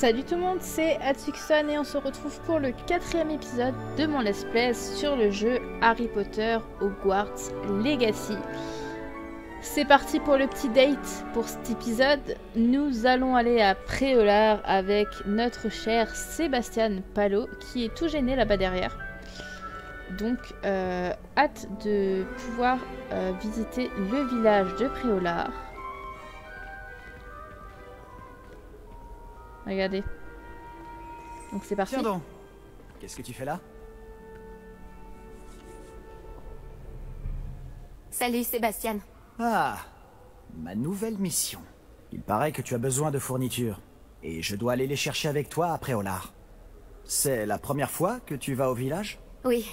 Salut tout le monde, c'est Atsuxon et on se retrouve pour le 4e épisode de mon let's play sur le jeu Harry Potter Hogwarts Legacy. C'est parti pour le petit date pour cet épisode. Nous allons aller à Préolard avec notre cher Sébastien Palot qui est tout gêné là-bas derrière. Donc hâte de pouvoir visiter le village de Préolard. Regardez. Donc c'est parti. Tiens donc. Qu'est-ce que tu fais là? Salut Sébastien. Ah, ma nouvelle mission. Il paraît que tu as besoin de fournitures. Et je dois aller les chercher avec toi à Préolard. C'est la première fois que tu vas au village? Oui,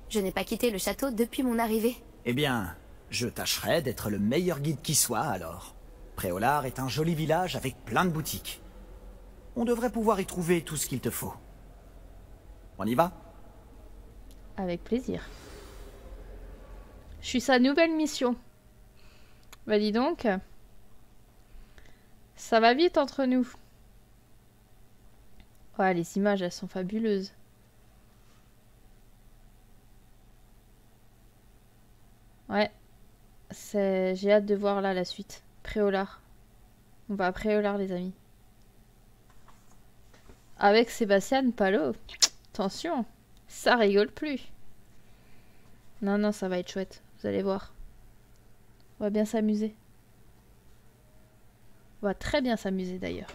je n'ai pas quitté le château depuis mon arrivée. Eh bien, je tâcherai d'être le meilleur guide qui soit alors. Préolard est un joli village avec plein de boutiques. On devrait pouvoir y trouver tout ce qu'il te faut. On y va? Avec plaisir. Je suis sa nouvelle mission. Bah dis donc. Ça va vite entre nous. Ouais, les images, elles sont fabuleuses. Ouais. J'ai hâte de voir là la suite. Préolard. On va à Préolard les amis. Avec Sébastien Palot. Attention, ça rigole plus. Non, non, ça va être chouette. Vous allez voir. On va bien s'amuser. On va très bien s'amuser d'ailleurs.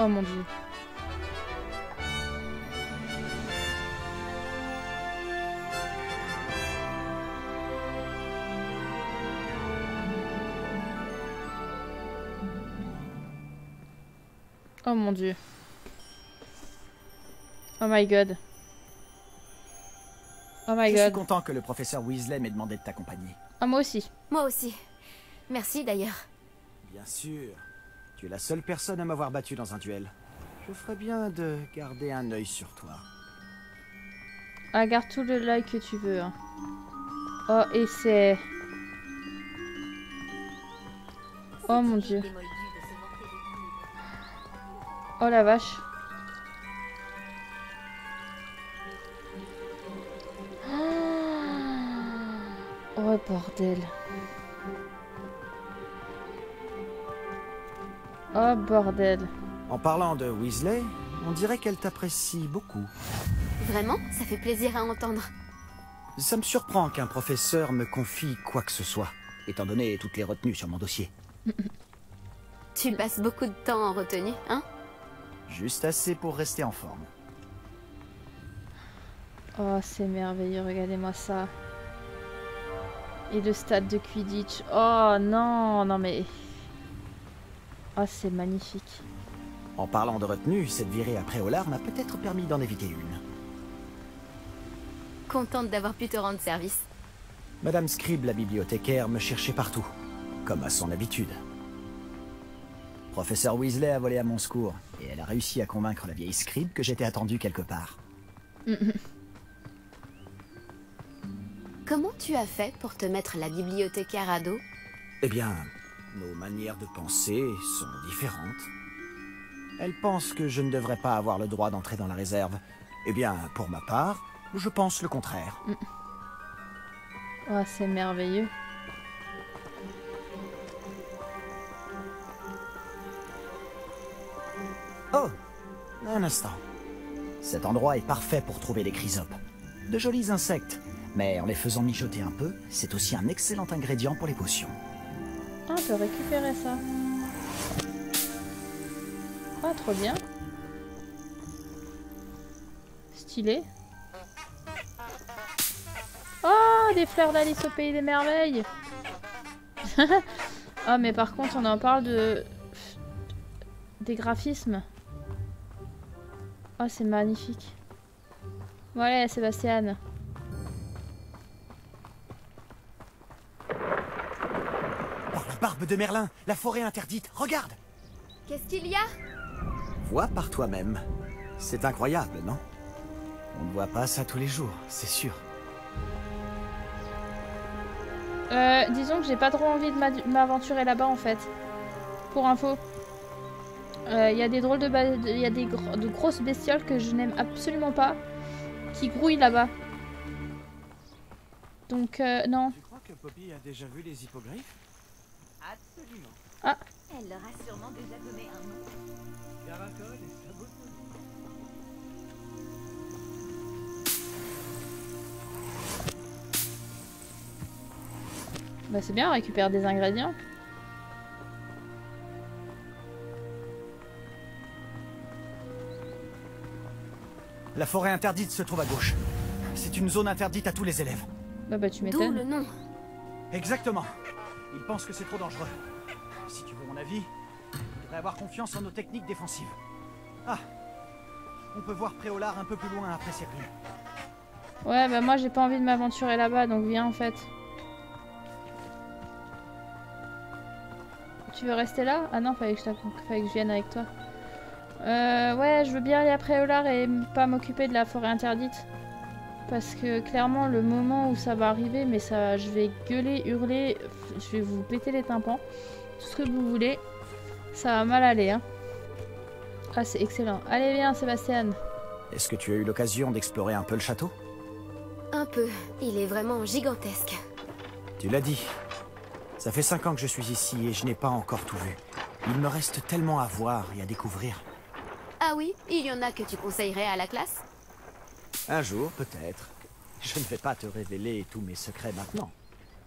Oh mon dieu. Oh mon dieu. Oh my god. Oh my Je suis god. content que le professeur Weasley m'ait demandé de t'accompagner. Ah moi aussi. Moi aussi. Merci d'ailleurs. Bien sûr. Tu es la seule personne à m'avoir battu dans un duel. Je ferais bien de garder un œil sur toi. Ah, garde tout le like que tu veux. Hein. Oh, et c'est... Oh mon dieu. Oh la vache. Oh bordel. Oh bordel. En parlant de Weasley, on dirait qu'elle t'apprécie beaucoup. Vraiment, ça fait plaisir à entendre. Ça me surprend qu'un professeur me confie quoi que ce soit, étant donné toutes les retenues sur mon dossier. Tu passes beaucoup de temps en retenue, hein? Juste assez pour rester en forme. Oh, c'est merveilleux, regardez-moi ça. Et le stade de Quidditch. Oh non, non mais... Oh, c'est magnifique. En parlant de retenue, cette virée à Préolard m'a peut-être permis d'en éviter une. Contente d'avoir pu te rendre service. Madame Scribe, la bibliothécaire, me cherchait partout, comme à son habitude. Professeur Weasley a volé à mon secours, et elle a réussi à convaincre la vieille Scribe que j'étais attendu quelque part. Comment tu as fait pour te mettre la bibliothécaire à dos? Eh bien, nos manières de penser sont différentes. Elle pense que je ne devrais pas avoir le droit d'entrer dans la réserve. Eh bien, pour ma part, je pense le contraire. Oh, c'est merveilleux. Oh, un instant. Cet endroit est parfait pour trouver des chrysopes. De jolis insectes, mais en les faisant mijoter un peu, c'est aussi un excellent ingrédient pour les potions. Ah, on peut récupérer ça. Ah, trop bien. Stylé. Oh, des fleurs d'Alice au pays des merveilles. Ah, mais par contre, on en parle de... des graphismes. Oh, c'est magnifique. Voilà, Sébastien. Barbe, l'arbre de Merlin, la forêt interdite, regarde! Qu'est-ce qu'il y a? Vois par toi-même. C'est incroyable, non? On ne voit pas ça tous les jours, c'est sûr. Disons que j'ai pas trop envie de m'aventurer là-bas en fait. Pour info. Il y a des drôles de grosses bestioles que je n'aime absolument pas. Qui grouillent là-bas. Donc non. Tu crois que Poppy a déjà vu les hippogriffes? Absolument. Ah. Elle leur a sûrement déjà donné un nom. Caracol et sabot. Bah c'est bien, on récupère des ingrédients. La forêt interdite se trouve à gauche. C'est une zone interdite à tous les élèves. Bah tu D'où m'étonnes. le nom. Exactement. Ils pensent que c'est trop dangereux. Si tu veux mon avis, tu devrais avoir confiance en nos techniques défensives. Ah, on peut voir Préolard un peu plus loin après Serville. Ouais bah moi j'ai pas envie de m'aventurer là-bas donc viens en fait. Tu veux rester là? Ah non, fallait que je vienne avec toi. Ouais, je veux bien aller à Préolard et pas m'occuper de la forêt interdite. Parce que clairement, le moment où ça va arriver, mais ça, je vais gueuler, hurler, je vais vous péter les tympans. Tout ce que vous voulez. Ça va mal aller, hein. Ah, c'est excellent. Allez, viens, Sébastien. Est-ce que tu as eu l'occasion d'explorer un peu le château? Un peu. Il est vraiment gigantesque. Tu l'as dit. Ça fait 5 ans que je suis ici et je n'ai pas encore tout vu. Il me reste tellement à voir et à découvrir. Ah oui, il y en a que tu conseillerais à la classe? Un jour, peut-être. Je ne vais pas te révéler tous mes secrets maintenant.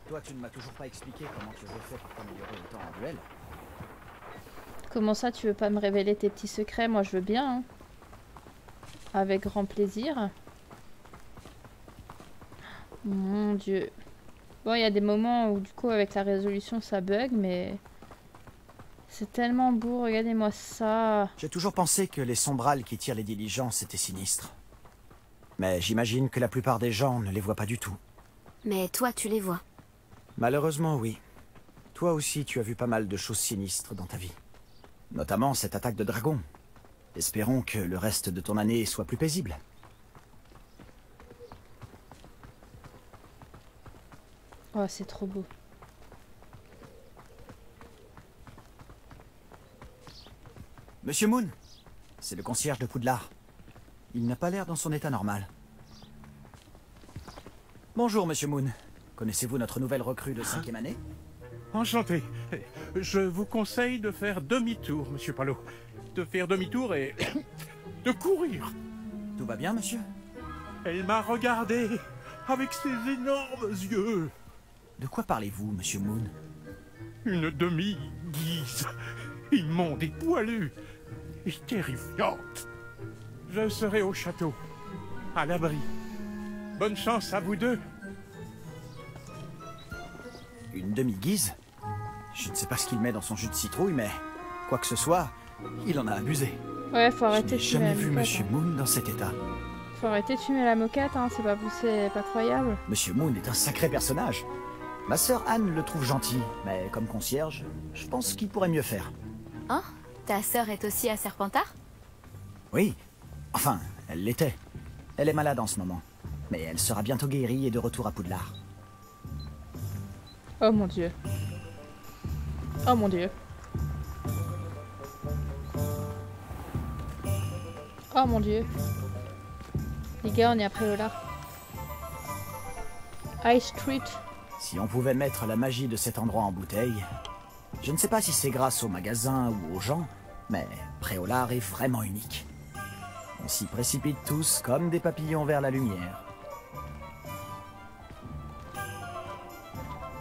Toi, tu ne m'as toujours pas expliqué comment tu avais fait pour t'améliorer autant en duel. Comment ça, tu veux pas me révéler tes petits secrets? Moi, je veux bien, hein. Avec grand plaisir. Mon Dieu. Bon, il y a des moments où, du coup, avec la résolution, ça bug, mais... C'est tellement beau, regardez-moi ça. J'ai toujours pensé que les sombrales qui tirent les diligences étaient sinistres. Mais j'imagine que la plupart des gens ne les voient pas du tout. Mais toi, tu les vois. Malheureusement, oui. Toi aussi, tu as vu pas mal de choses sinistres dans ta vie. Notamment cette attaque de dragon. Espérons que le reste de ton année soit plus paisible. Oh, c'est trop beau. Monsieur Moon, c'est le concierge de Poudlard. Il n'a pas l'air dans son état normal. Bonjour, Monsieur Moon. Connaissez-vous notre nouvelle recrue de 5e année? Enchanté. Je vous conseille de faire demi-tour, Monsieur Palot. De faire demi-tour et... de courir. Tout va bien, monsieur? Elle m'a regardé avec ses énormes yeux. De quoi parlez-vous, Monsieur Moon? Une demi-guise, immonde et poilue, et terrifiante. Je serai au château, à l'abri. Bonne chance à vous deux. Une demi-guise? Je ne sais pas ce qu'il met dans son jus de citrouille, mais... quoi que ce soit, il en a abusé. Ouais, faut Je arrêter n'ai de fumer jamais la vu moquette, Monsieur hein. Moon dans cet état. Faut arrêter de fumer la moquette, hein. C'est pas croyable. Monsieur Moon est un sacré personnage. Ma sœur Anne le trouve gentil, mais comme concierge, je pense qu'il pourrait mieux faire. Oh, ta sœur est aussi à Serpentard? Oui. Enfin, elle l'était. Elle est malade en ce moment. Mais elle sera bientôt guérie et de retour à Poudlard. Oh mon Dieu. Oh mon Dieu. Oh mon Dieu. Les gars, on est après Lola. High Street. Si on pouvait mettre la magie de cet endroit en bouteille... Je ne sais pas si c'est grâce au magasin ou aux gens, mais Préolard est vraiment unique. On s'y précipite tous comme des papillons vers la lumière.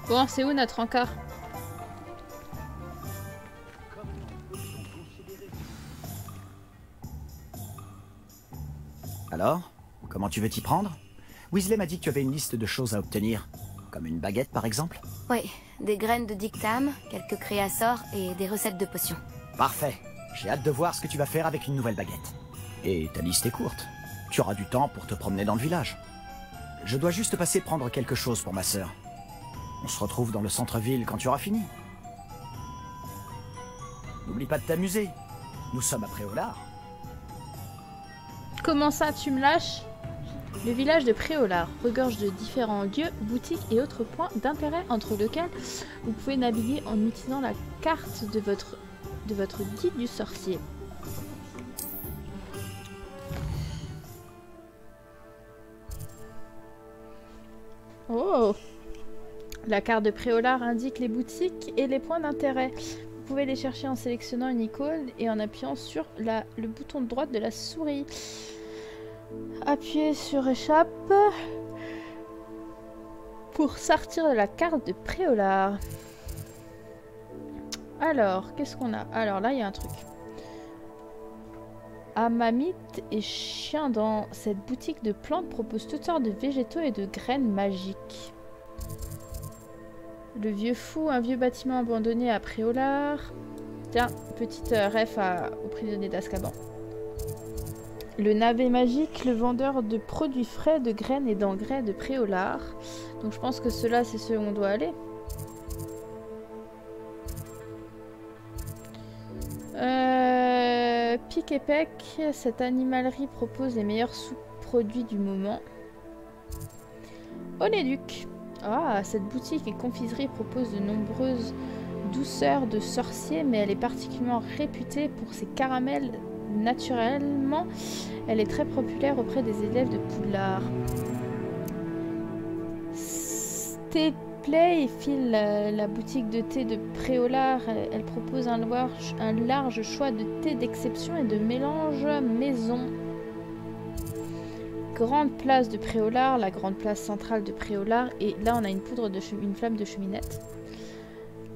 Bon, c'est où notre encart? Alors, comment tu veux t'y prendre? Weasley m'a dit que tu avais une liste de choses à obtenir. Comme une baguette, par exemple? Oui, des graines de dictame, quelques créassors et des recettes de potions. Parfait. J'ai hâte de voir ce que tu vas faire avec une nouvelle baguette. Et ta liste est courte. Tu auras du temps pour te promener dans le village. Je dois juste passer prendre quelque chose pour ma sœur. On se retrouve dans le centre-ville quand tu auras fini. N'oublie pas de t'amuser. Nous sommes à Préolard. Comment ça, tu me lâches? Le village de Préolard regorge de différents lieux, boutiques et autres points d'intérêt entre lesquels vous pouvez naviguer en utilisant la carte de votre guide du sorcier. Oh! La carte de Préolard indique les boutiques et les points d'intérêt. Vous pouvez les chercher en sélectionnant une icône et en appuyant sur le bouton de droite de la souris. Appuyez sur échappe pour sortir de la carte de Préolard. Alors, qu'est-ce qu'on a? Alors là, il y a un truc. Amamite et chien dans cette boutique de plantes propose toutes sortes de végétaux et de graines magiques. Le vieux fou, un vieux bâtiment abandonné à Préolard. Tiens, petite ref aux prisonniers d'Azkaban. Le navet magique, le vendeur de produits frais, de graines et d'engrais de Préolard. Donc je pense que ceux-là, c'est ceux où on doit aller. Pic et Pec, cette animalerie propose les meilleurs sous-produits du moment. Onéduc. Ah, cette boutique et confiserie propose de nombreuses douceurs de sorcier, mais elle est particulièrement réputée pour ses caramels naturellement. Elle est très populaire auprès des élèves de Poudlard. Play file la boutique de thé de Préolard. Elle propose un large choix de thé d'exception et de mélange maison. Grande place de Préolard, la grande place centrale de Préolard. Et là, on a une flamme de cheminette.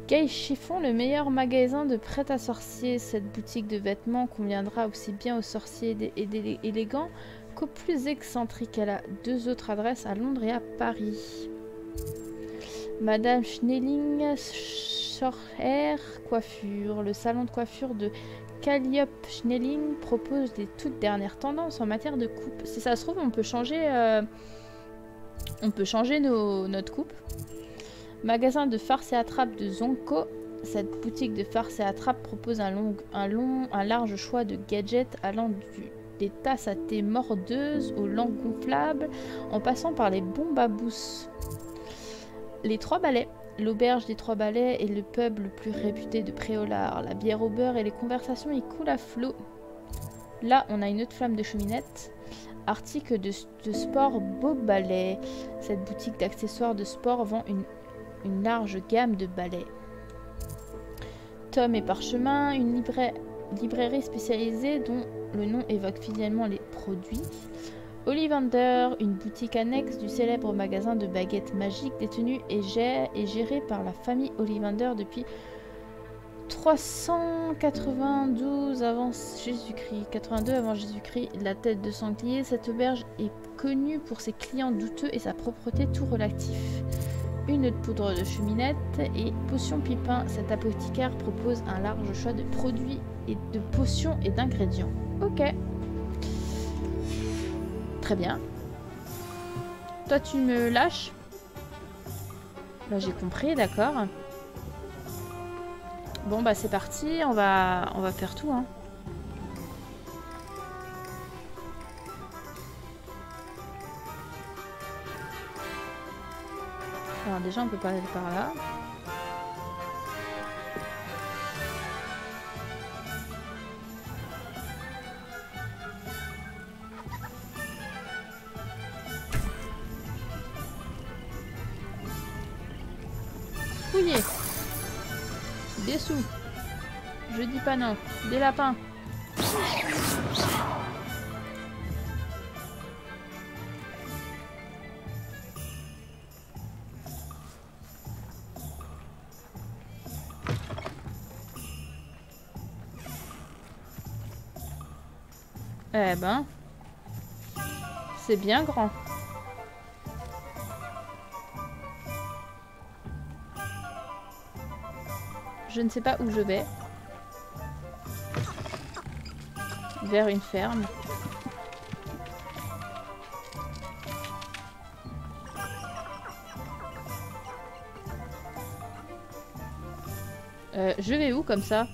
Gay Chiffon, le meilleur magasin de prêt-à-sorcier. Cette boutique de vêtements conviendra aussi bien aux sorciers élégants qu'aux plus excentriques. Elle a 2 autres adresses à Londres et à Paris. Madame Schnelling, Shorthair Coiffure. Le salon de coiffure de Calliope Schnelling propose les toutes dernières tendances en matière de coupe. Si ça se trouve, on peut changer notre coupe. Magasin de farce et attrape de Zonko. Cette boutique de farce et attrape propose un large choix de gadgets allant des tasses à thé mordeuses aux lampes gonflables en passant par les bombes à bousse. Les 3 balais. L'auberge des 3 balais est le pub le plus réputé de Préolard. La bière au beurre et les conversations y coulent à flot. Là, on a une autre flamme de cheminette. Article de sport Beau Balai. Cette boutique d'accessoires de sport vend une large gamme de balais. Tomes et parchemins, une librairie spécialisée dont le nom évoque fidèlement les produits. Ollivander, une boutique annexe du célèbre magasin de baguettes magiques détenu et géré par la famille Ollivander depuis 392 avant Jésus-Christ. 82 avant Jésus-Christ, la tête de sanglier. Cette auberge est connue pour ses clients douteux et sa propreté tout relatif. Une poudre de cheminette et potion pipin. Cet apothicaire propose un large choix de produits et de potions et d'ingrédients. Ok. Très bien. Toi, tu me lâches? Là, j'ai compris, d'accord. Bon, bah, c'est parti. On va faire tout, hein. Alors, déjà, on peut pas aller par là. Fouillez. Des sous. Je dis pas non. Des lapins. Eh ben, c'est bien grand. Je ne sais pas où je vais. Vers une ferme. Je vais où comme ça?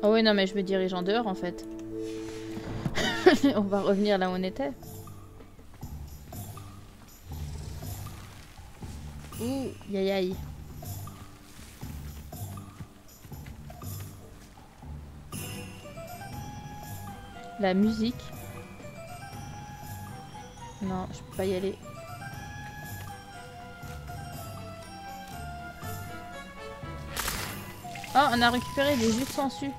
Oh ouais, non, mais je me dirige en dehors, en fait. On va revenir là où on était. Ouh, aïe aïe. La musique. Non, je peux pas y aller. Oh, on a récupéré des jus de sangsue.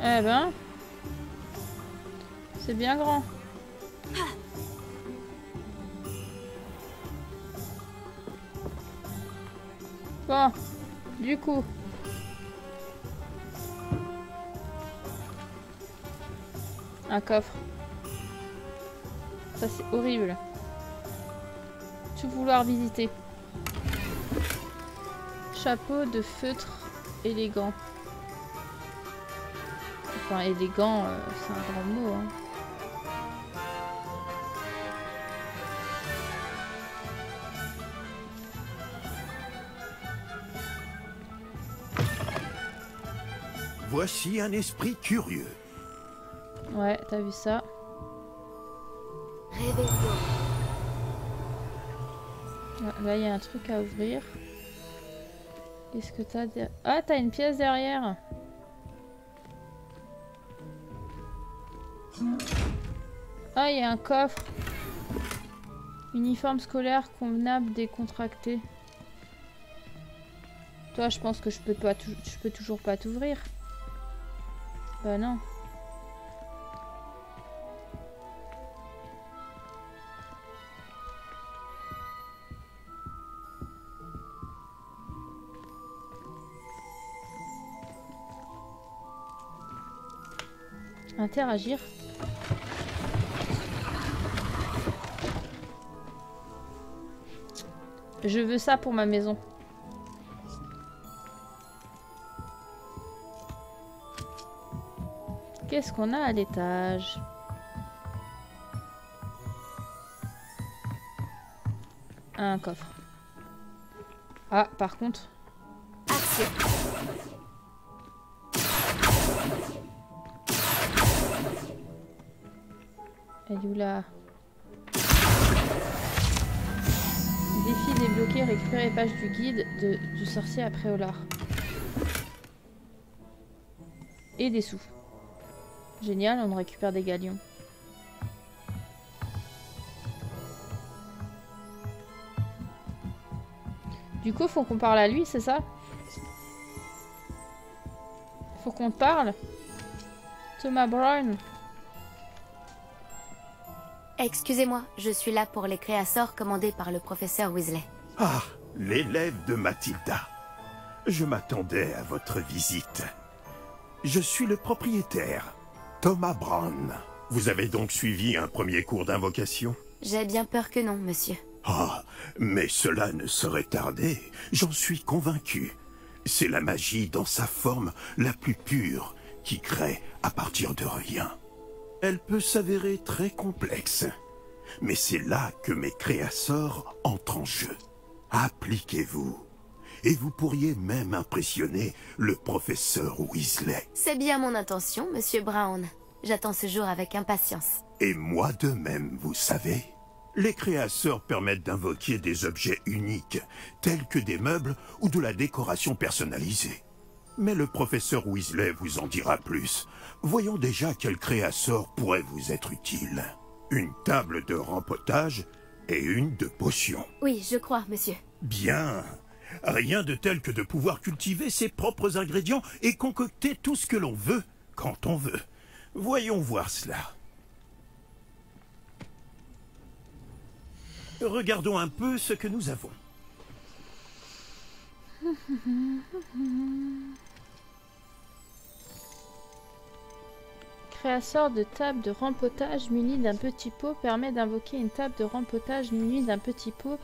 Eh ben, c'est bien grand. Bon, du coup. Un coffre. Ça c'est horrible. Tout vouloir visiter. Chapeau de feutre élégant. Enfin, élégant, c'est un grand mot. Hein. Voici un esprit curieux. Ouais, t'as vu ça? Réveille-toi. Là, il y a un truc à ouvrir. Qu'est-ce que t'as derrière? Ah, t'as une pièce derrière. Ah, il y a un coffre. Uniforme scolaire convenable décontracté. Toi, je pense que je peux toujours pas t'ouvrir. Bah non. Interagir. Je veux ça pour ma maison. Qu'est-ce qu'on a à l'étage? Un coffre. Ah, par contre... Action. Elle est où là? Défi débloqué, récupérer les pages du guide du sorcier à Préolard. Et des sous. Génial, on récupère des galions. Du coup, faut qu'on parle à lui, c'est ça? Faut qu'on te parle? Thomas Brown. Excusez-moi, je suis là pour les créassors commandés par le professeur Weasley. Ah, l'élève de Mathilda. Je m'attendais à votre visite. Je suis le propriétaire, Thomas Brown. Vous avez donc suivi un premier cours d'invocation? J'ai bien peur que non, monsieur. Ah, mais cela ne saurait tarder, j'en suis convaincu. C'est la magie dans sa forme la plus pure qui crée à partir de rien. Elle peut s'avérer très complexe, mais c'est là que mes créasseurs entrent en jeu. Appliquez-vous, et vous pourriez même impressionner le professeur Weasley. C'est bien mon intention, monsieur Brown. J'attends ce jour avec impatience. Et moi de même, vous savez. Les créasseurs permettent d'invoquer des objets uniques, tels que des meubles ou de la décoration personnalisée. Mais le professeur Weasley vous en dira plus. Voyons déjà quel créasseur pourrait vous être utile. Une table de rempotage et une de potions. Oui, je crois, monsieur. Bien. Rien de tel que de pouvoir cultiver ses propres ingrédients et concocter tout ce que l'on veut, quand on veut. Voyons voir cela. Regardons un peu ce que nous avons. Créateur de table de rempotage munie d'un petit pot permet d'invoquer une table de rempotage munie d'un petit pot.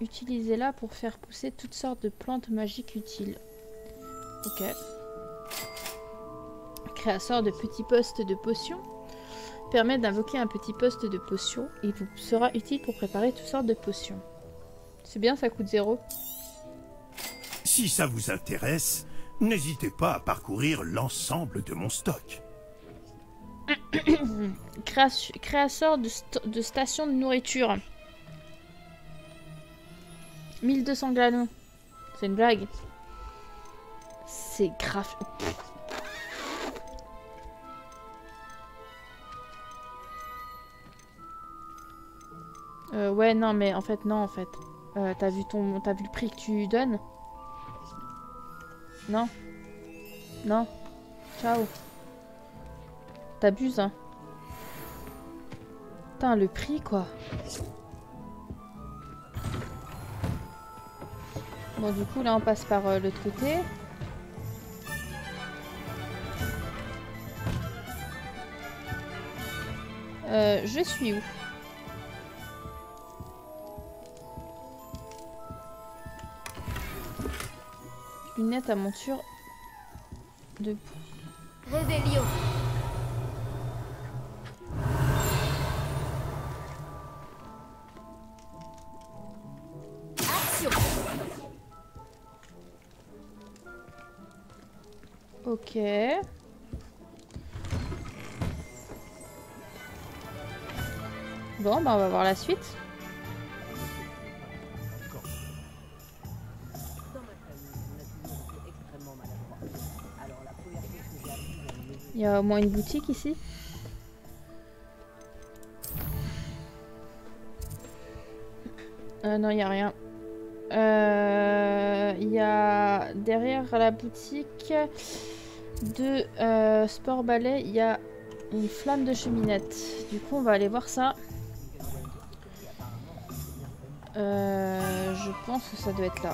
Utilisez-la pour faire pousser toutes sortes de plantes magiques utiles. Ok. Créateur de petits postes de potions. permet d'invoquer un petit poste de potion et vous sera utile pour préparer toutes sortes de potions. C'est bien, ça coûte 0. Si ça vous intéresse, n'hésitez pas à parcourir l'ensemble de mon stock. Créateur de station de nourriture. 1200 gallons. C'est une blague. C'est grave. Ouais, non, mais en fait, non, en fait. T'as vu le prix que tu donnes? Non. Non. Ciao. T'abuses, hein. Putain, le prix, quoi. Bon, du coup, là, on passe par l'autre côté. Je suis où? Lunettes à monture de... Réveillon. Action. Ok. Bon, bah on va voir la suite. Il y a au moins une boutique ici. Non, il n'y a rien. Il y a derrière la boutique de Sport Ballet, il y a une flamme de cheminette. Du coup, on va aller voir ça. Je pense que ça doit être là.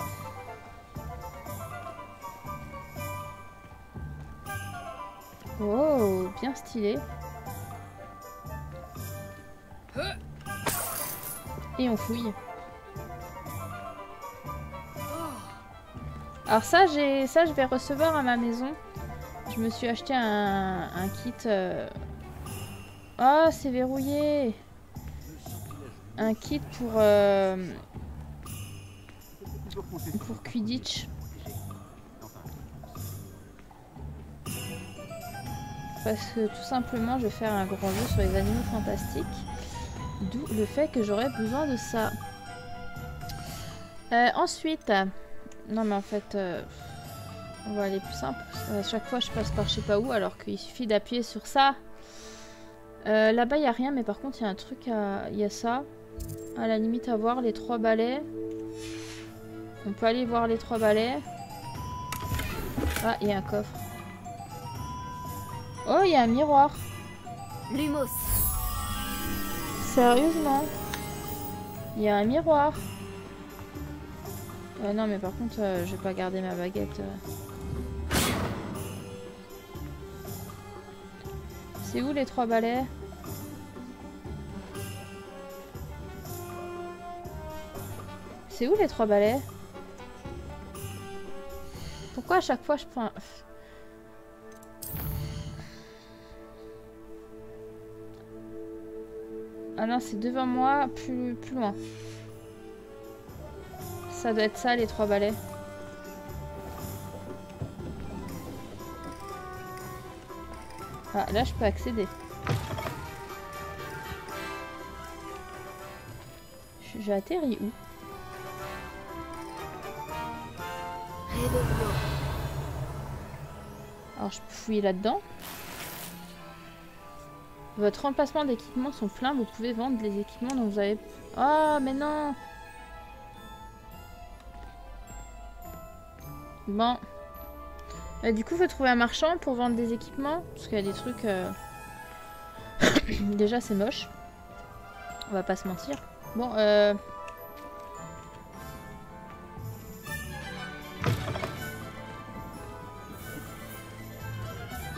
Oh, bien stylé. Et on fouille. Alors ça, je vais recevoir à ma maison. Je me suis acheté un kit. Oh, c'est verrouillé. Un kit pour Quidditch. Parce que tout simplement, je vais faire un grand jeu sur les animaux fantastiques. D'où le fait que j'aurais besoin de ça. Ensuite... Non mais en fait... on va aller plus simple. À chaque fois, je passe par je sais pas où, alors qu'il suffit d'appuyer sur ça. Là-bas, il n'y a rien, mais par contre, il y a un truc à... Il y a ça. À la limite, à voir les 3 balais. On peut aller voir les 3 balais. Ah, il y a un coffre. Oh, il y a un miroir. Lumos. Sérieusement? Il y a un miroir. Non, mais par contre, je vais pas garder ma baguette. C'est où les 3 balais? C'est où les 3 balais? Pourquoi à chaque fois je prends... Ah non, c'est devant moi, plus loin. Ça doit être ça, les 3 balais. Ah, là, je peux accéder. J'ai atterri où? Alors, je peux fouiller là-dedans. Votre emplacement d'équipements sont pleins. Vous pouvez vendre les équipements dont vous avez... Oh, mais non! Bon. Du coup, il faut trouver un marchand pour vendre des équipements. Parce qu'il y a des trucs... Déjà, c'est moche. On va pas se mentir. Bon,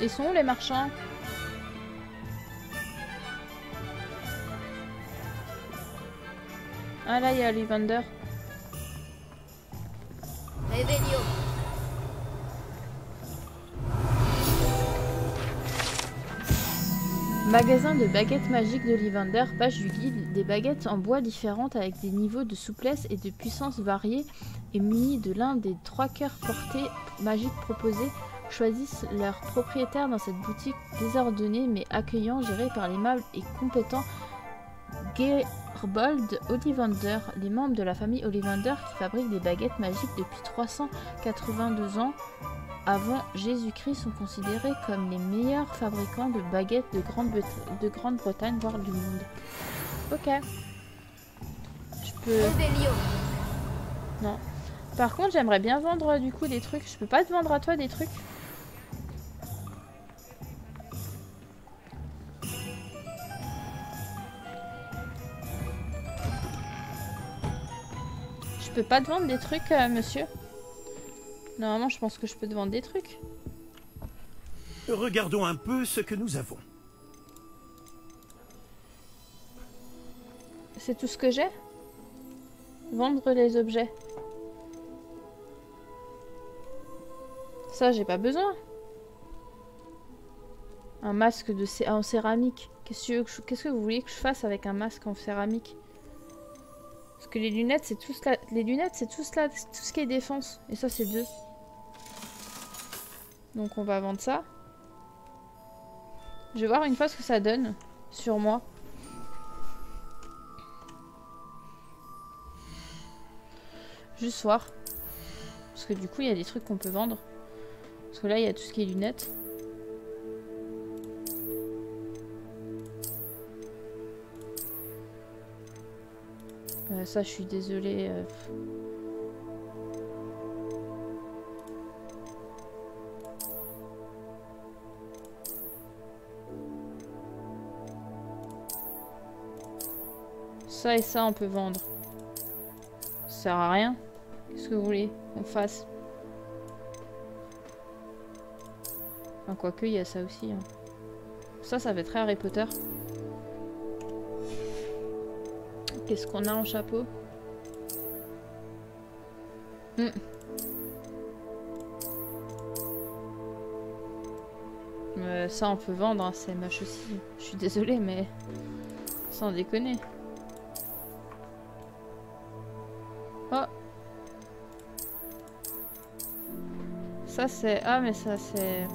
Ils sont où les marchands? Ah là, il y a les vendeurs. Réveillon. Magasin de baguettes magiques d'Ollivander, page du guide. Des baguettes en bois différentes avec des niveaux de souplesse et de puissance variés et munies de l'un des 3 cœurs portées magiques proposés choisissent leur propriétaire dans cette boutique désordonnée mais accueillant, gérée par l'aimable et compétent Gerbold Ollivander. Les membres de la famille Ollivander qui fabriquent des baguettes magiques depuis 382 ans avant Jésus-Christ sont considérés comme les meilleurs fabricants de baguettes de Grande-Bretagne, voire du monde. Ok. Je peux... Non. Par contre, j'aimerais bien vendre du coup des trucs. Je peux pas te vendre à toi des trucs? Je peux pas te vendre des trucs, monsieur? Normalement, je pense que je peux te vendre des trucs. Regardons un peu ce que nous avons. C'est tout ce que j'ai? Vendre les objets. Ça, j'ai pas besoin. Un masque en céramique. Qu'est-ce que vous voulez que je fasse avec un masque en céramique? Parce que les lunettes, c'est tout cela. Les lunettes, c'est tout cela, tout ce qui est défense. Et ça, c'est 2. Donc on va vendre ça. Je vais voir une fois ce que ça donne sur moi. Juste voir. Parce que du coup, il y a des trucs qu'on peut vendre. Parce que là, il y a tout ce qui est lunettes. Ça, je suis désolée. Ça et ça, on peut vendre. Ça sert à rien. Qu'est-ce que vous voulez qu'on fasse? Enfin, quoique, il y a ça aussi. Hein. Ça fait très Harry Potter. Qu'est-ce qu'on a en chapeau? Ça, on peut vendre, hein, c'est moche aussi. Je suis désolée, mais... Sans déconner. Oh! Ça, c'est... Ah, mais ça, c'est...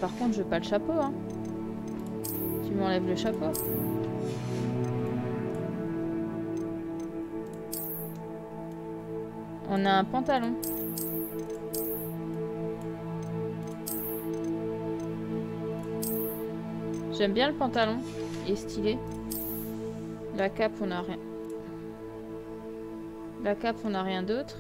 par contre, je veux pas le chapeau, hein. Tu m'enlèves le chapeau. On a un pantalon. J'aime bien le pantalon. Il est stylé. La cape, on a rien. La cape, on a rien d'autre.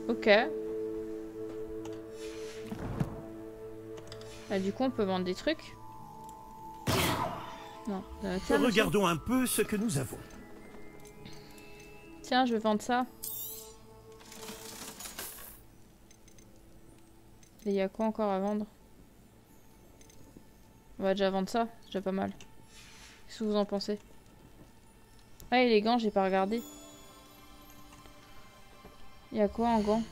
Ok. Ah, du coup, on peut vendre des trucs. Non. Tiens, regardons un peu ce que nous avons. Tiens, je vais vendre ça. Et il y a quoi encore à vendre? On va déjà vendre ça, c'est déjà pas mal. Qu'est-ce que vous en pensez? Ah, et les gants, j'ai pas regardé. Il y a quoi en gants?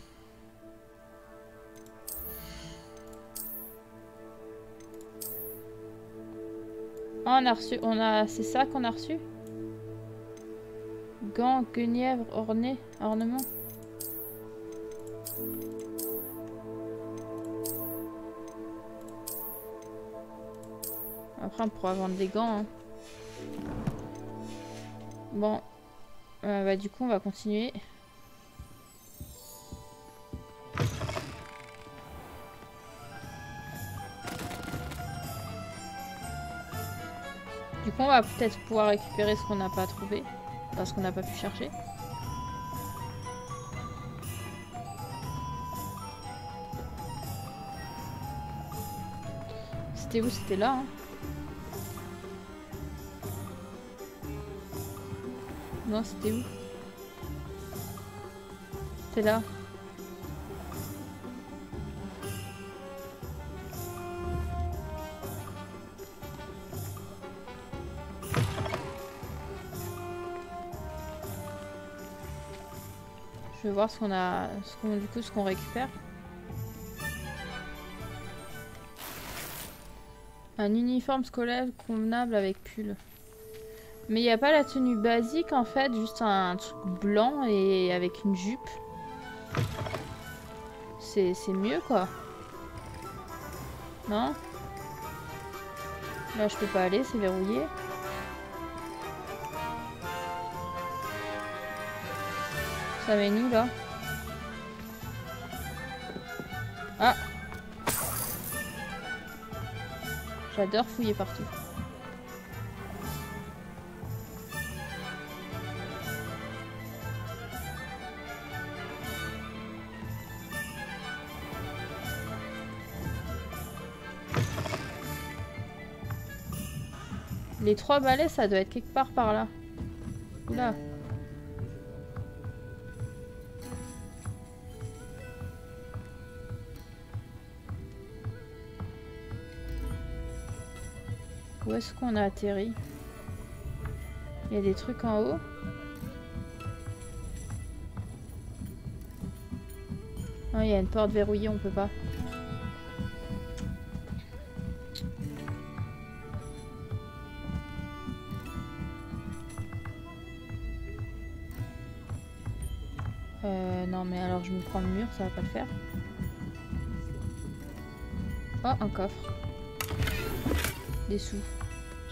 Ah, on a reçu, c'est ça qu'on a reçu? Gants, guenièvre, ornement. Après, on pourra vendre des gants. Hein. Bon. Bah, du coup, on va continuer. Du coup, on va peut-être pouvoir récupérer ce qu'on n'a pas trouvé. Parce qu'on n'a pas pu chercher. C'était où? C'était là. Hein. Non, c'était où? C'était là. Je vais voir ce qu'on a, ce qu'on récupère. Un uniforme scolaire convenable avec pull. Mais il n'y a pas la tenue basique en fait, juste un truc blanc et avec une jupe. C'est mieux quoi. Non? Là je peux pas aller, c'est verrouillé. Ça mène où là? Ah! J'adore fouiller partout. Les 3 balais, ça doit être quelque part par là. Oula. Où est-ce qu'on a atterri? Il y a des trucs en haut. Non, il y a une porte verrouillée, on peut pas. Non mais alors je me prends le mur, ça va pas le faire. Oh, un coffre. Des sous.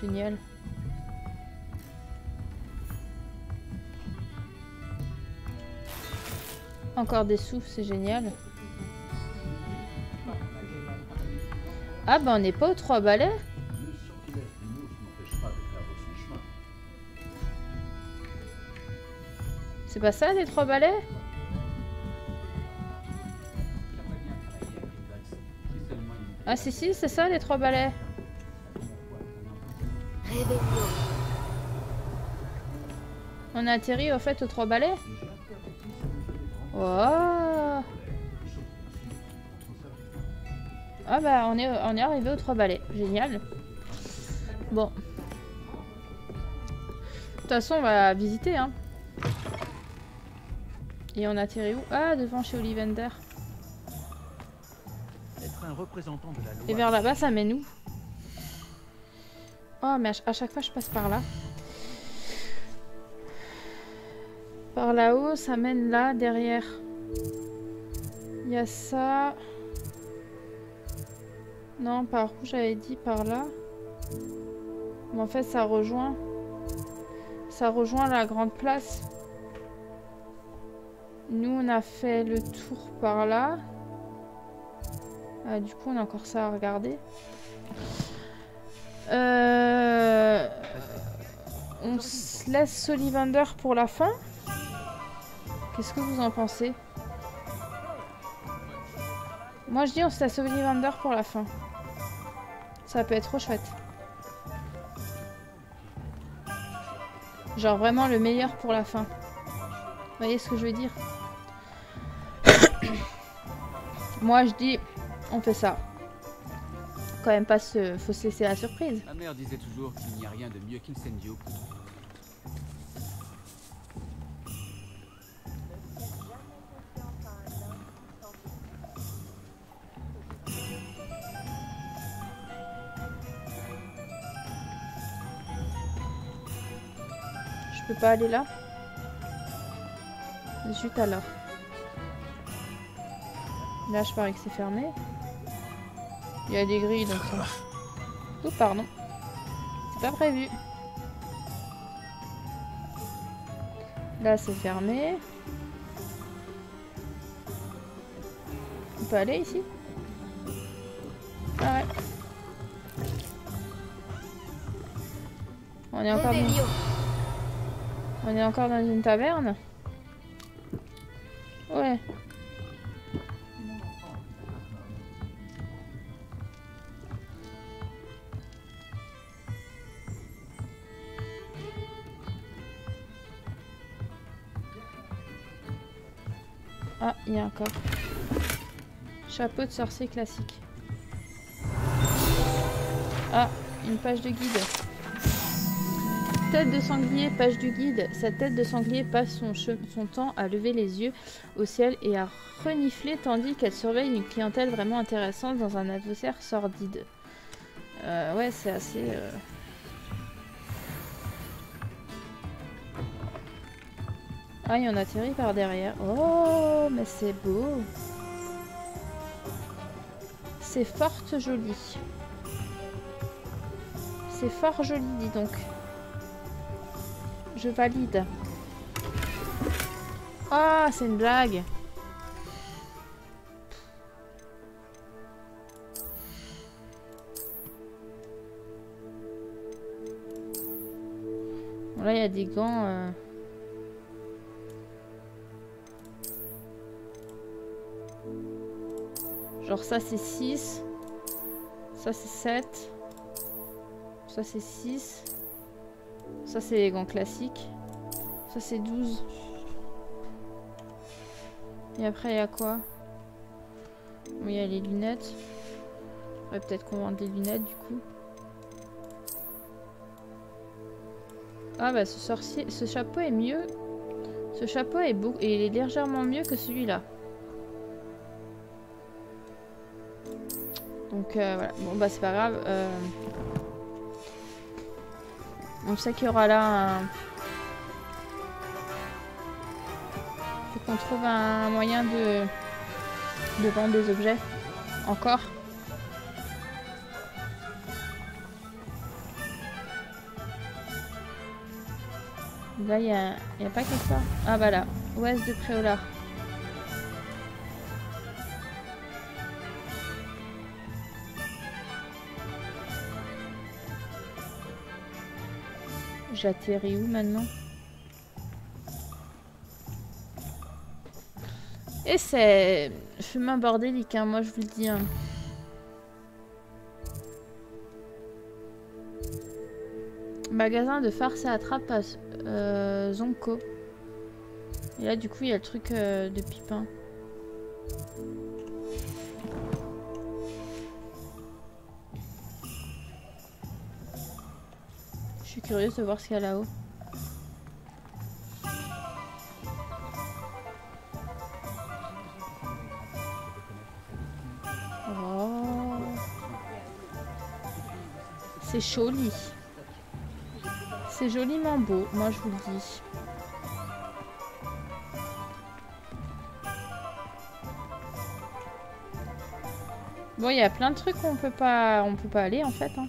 Génial. Encore des sous, c'est génial. Ah bah on n'est pas aux 3 balais. C'est pas ça les 3 balais? Ah si si, c'est ça les 3 balais. On a atterri au fait aux 3 balais. Oh. Ah bah on est arrivé aux 3 balais. Génial. Bon. De toute façon on va visiter hein. Et on a atterri où? Ah devant chez Ollivander. Un représentant de la loi. Et vers là-bas ça mène où? Oh mais à chaque fois je passe par là. Par là-haut ça mène là derrière. Il y a ça. Non par où j'avais dit par là. Mais en fait ça rejoint. Ça rejoint la grande place. Nous on a fait le tour par là. Ah, du coup on a encore ça à regarder. On se laisse Ollivander pour la fin. Qu'est-ce que vous en pensez? Moi je dis on se laisse Ollivander pour la fin. Ça peut être trop chouette. Genre vraiment le meilleur pour la fin. Vous voyez ce que je veux dire? Moi je dis on fait ça. Quand même pas faut se laisser la surprise. Ma mère disait toujours qu'il n'y a rien de mieux qu'Incendio. Je peux pas aller là? Zut alors. Là je parie que c'est fermé. Il y a des grilles donc ça. Oh pardon. C'est pas prévu. Là c'est fermé. On peut aller ici? Ah ouais. On est encore dans une taverne? Ouais. Ah, il y a un coffre. Chapeau de sorcier classique. Ah, une page de guide. Tête de sanglier, page du guide. Sa tête de sanglier passe son temps à lever les yeux au ciel et à renifler tandis qu'elle surveille une clientèle vraiment intéressante dans un adversaire sordide. Ouais, c'est assez... Ah, il y en a atterri par derrière. Oh, mais c'est beau. C'est fort joli. C'est fort joli, dis donc. Je valide. Ah, c'est une blague. Bon, là, il y a des gants. Genre ça, c'est 6. Ça, c'est 7. Ça, c'est 6. Ça, c'est les gants classiques. Ça, c'est 12. Et après, il y a quoi? Il y a les lunettes. Ouais, peut-être qu'on vend des lunettes, du coup. Ah, bah, ce chapeau est mieux. Ce chapeau est légèrement mieux que celui-là. Donc, voilà. Bon, bah, c'est pas grave. On sait qu'il y aura là un... Faut qu'on trouve un moyen de vendre des objets. Encore. Là, il y a pas que ça. Ah, voilà. Ouest de Préolard. J'atterris où maintenant? Et c'est chemin bordélique, hein, moi je vous le dis. Hein. Magasin de farce et attrape à Zonko. Et là du coup il y a le truc de Pipin. Je suis curieuse de voir ce qu'il y a là-haut. Oh. C'est joli. C'est joliment beau, moi je vous le dis. Bon, il y a plein de trucs qu'on peut pas aller en fait. Hein.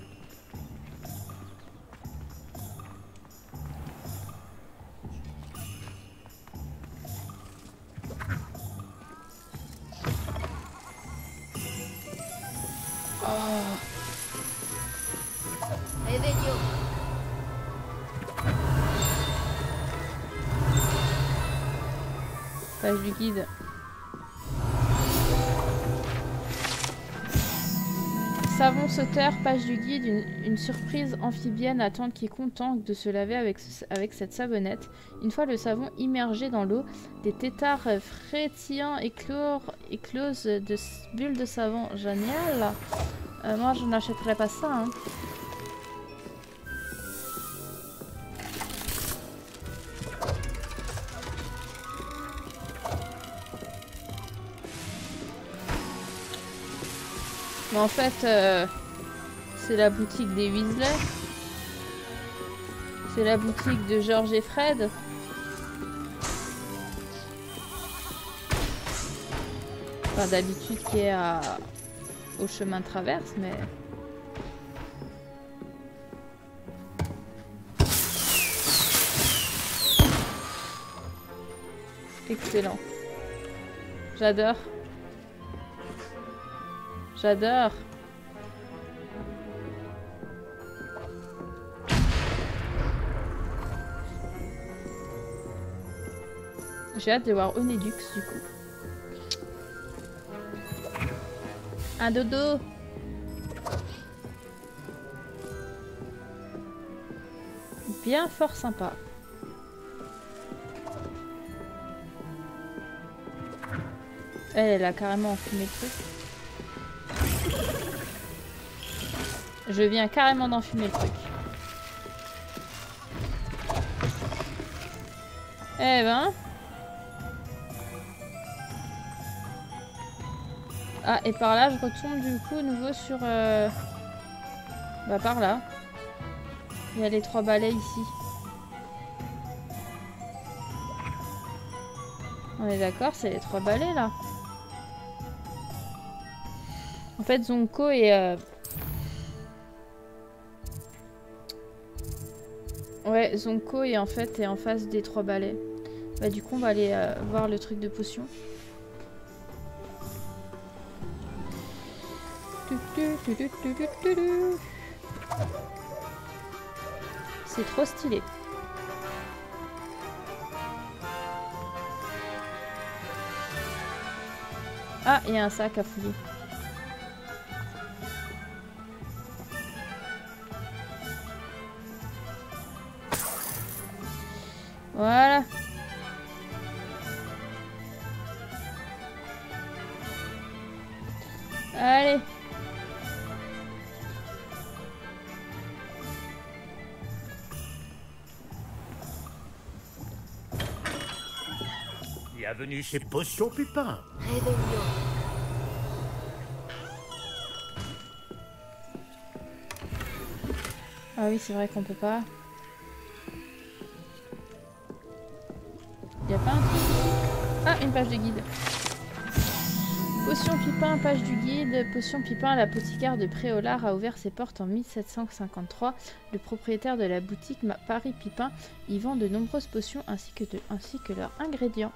Page du guide. Savon sauteur, page du guide, une surprise amphibienne attend qui est content de se laver avec cette savonnette. Une fois le savon immergé dans l'eau, des têtards frétillants éclosent de bulles de savon. Génial. Moi je n'achèterais pas ça. Hein. Mais en fait, c'est la boutique des Weasley. C'est la boutique de George et Fred. Enfin, d'habitude qui est au chemin de traverse, mais... Excellent. J'adore. J'adore. J'ai hâte de voir Onedux du coup. Un dodo. Bien fort sympa. Elle a carrément enfumé le truc. Je viens carrément d'enfumer le truc. Eh ben. Ah, et par là, je retombe du coup nouveau sur... Bah, par là. Il y a les 3 balais ici. On est d'accord, c'est les 3 balais là. En fait, Zonko est... Ouais, Zonko est en fait en face des 3 balais. Bah du coup, on va aller voir le truc de potion. C'est trop stylé. Ah, il y a un sac à fouiller. Voilà. Allez. Bienvenue chez Potion Pupin. Réveillon. Ah oui, c'est vrai qu'on peut pas. Y a pas un truc? Ah, une page de guide. Potion Pipin, page du guide. Potion Pipin, l'apothicaire de Préolard a ouvert ses portes en 1753. Le propriétaire de la boutique Paris Pipin y vend de nombreuses potions ainsi que leurs ingrédients.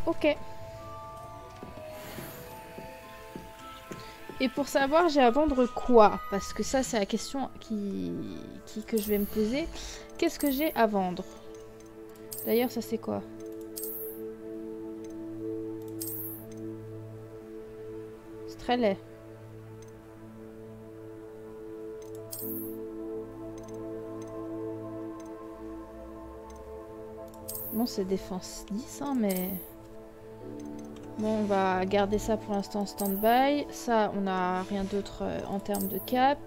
Ok. Et pour savoir, j'ai à vendre quoi? Parce que ça, c'est la question que je vais me poser. Qu'est-ce que j'ai à vendre? D'ailleurs, ça c'est quoi? C'est très laid. Bon, c'est défense 10, hein, mais... Bon, on va garder ça pour l'instant en stand-by. Ça, on n'a rien d'autre en termes de cap.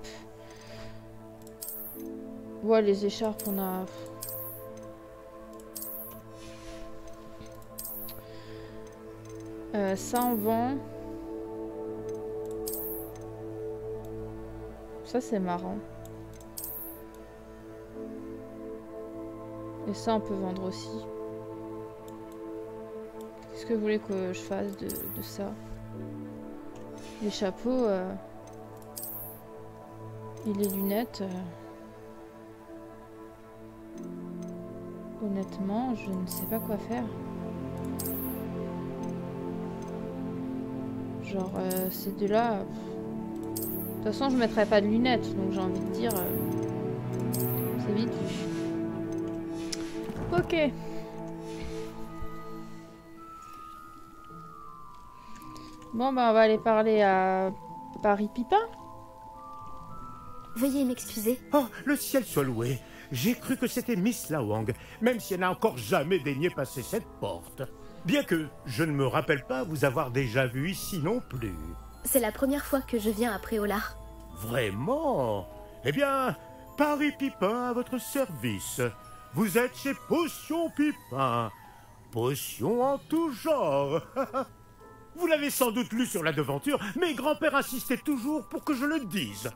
Ouais, les écharpes, on a... ça, on vend. Ça, c'est marrant. Et ça, on peut vendre aussi. Qu'est-ce que vous voulez que je fasse de ça? Les chapeaux et les lunettes. Honnêtement, je ne sais pas quoi faire. Genre, ces deux-là... De toute façon, je mettrai pas de lunettes, donc j'ai envie de dire... c'est vite vu. Ok. Bon, bah on va aller parler à Paris Pipin. Veuillez m'excuser. Oh, le ciel soit loué. J'ai cru que c'était Miss Lawang, même si elle n'a encore jamais daigné passer cette porte. Bien que je ne me rappelle pas vous avoir déjà vu ici non plus. C'est la première fois que je viens à Préolard. Vraiment? Eh bien, Paris Pipin à votre service. Vous êtes chez Potion Pipin. Potion en tout genre. Vous l'avez sans doute lu sur la devanture, mais grand-père insistait toujours pour que je le dise.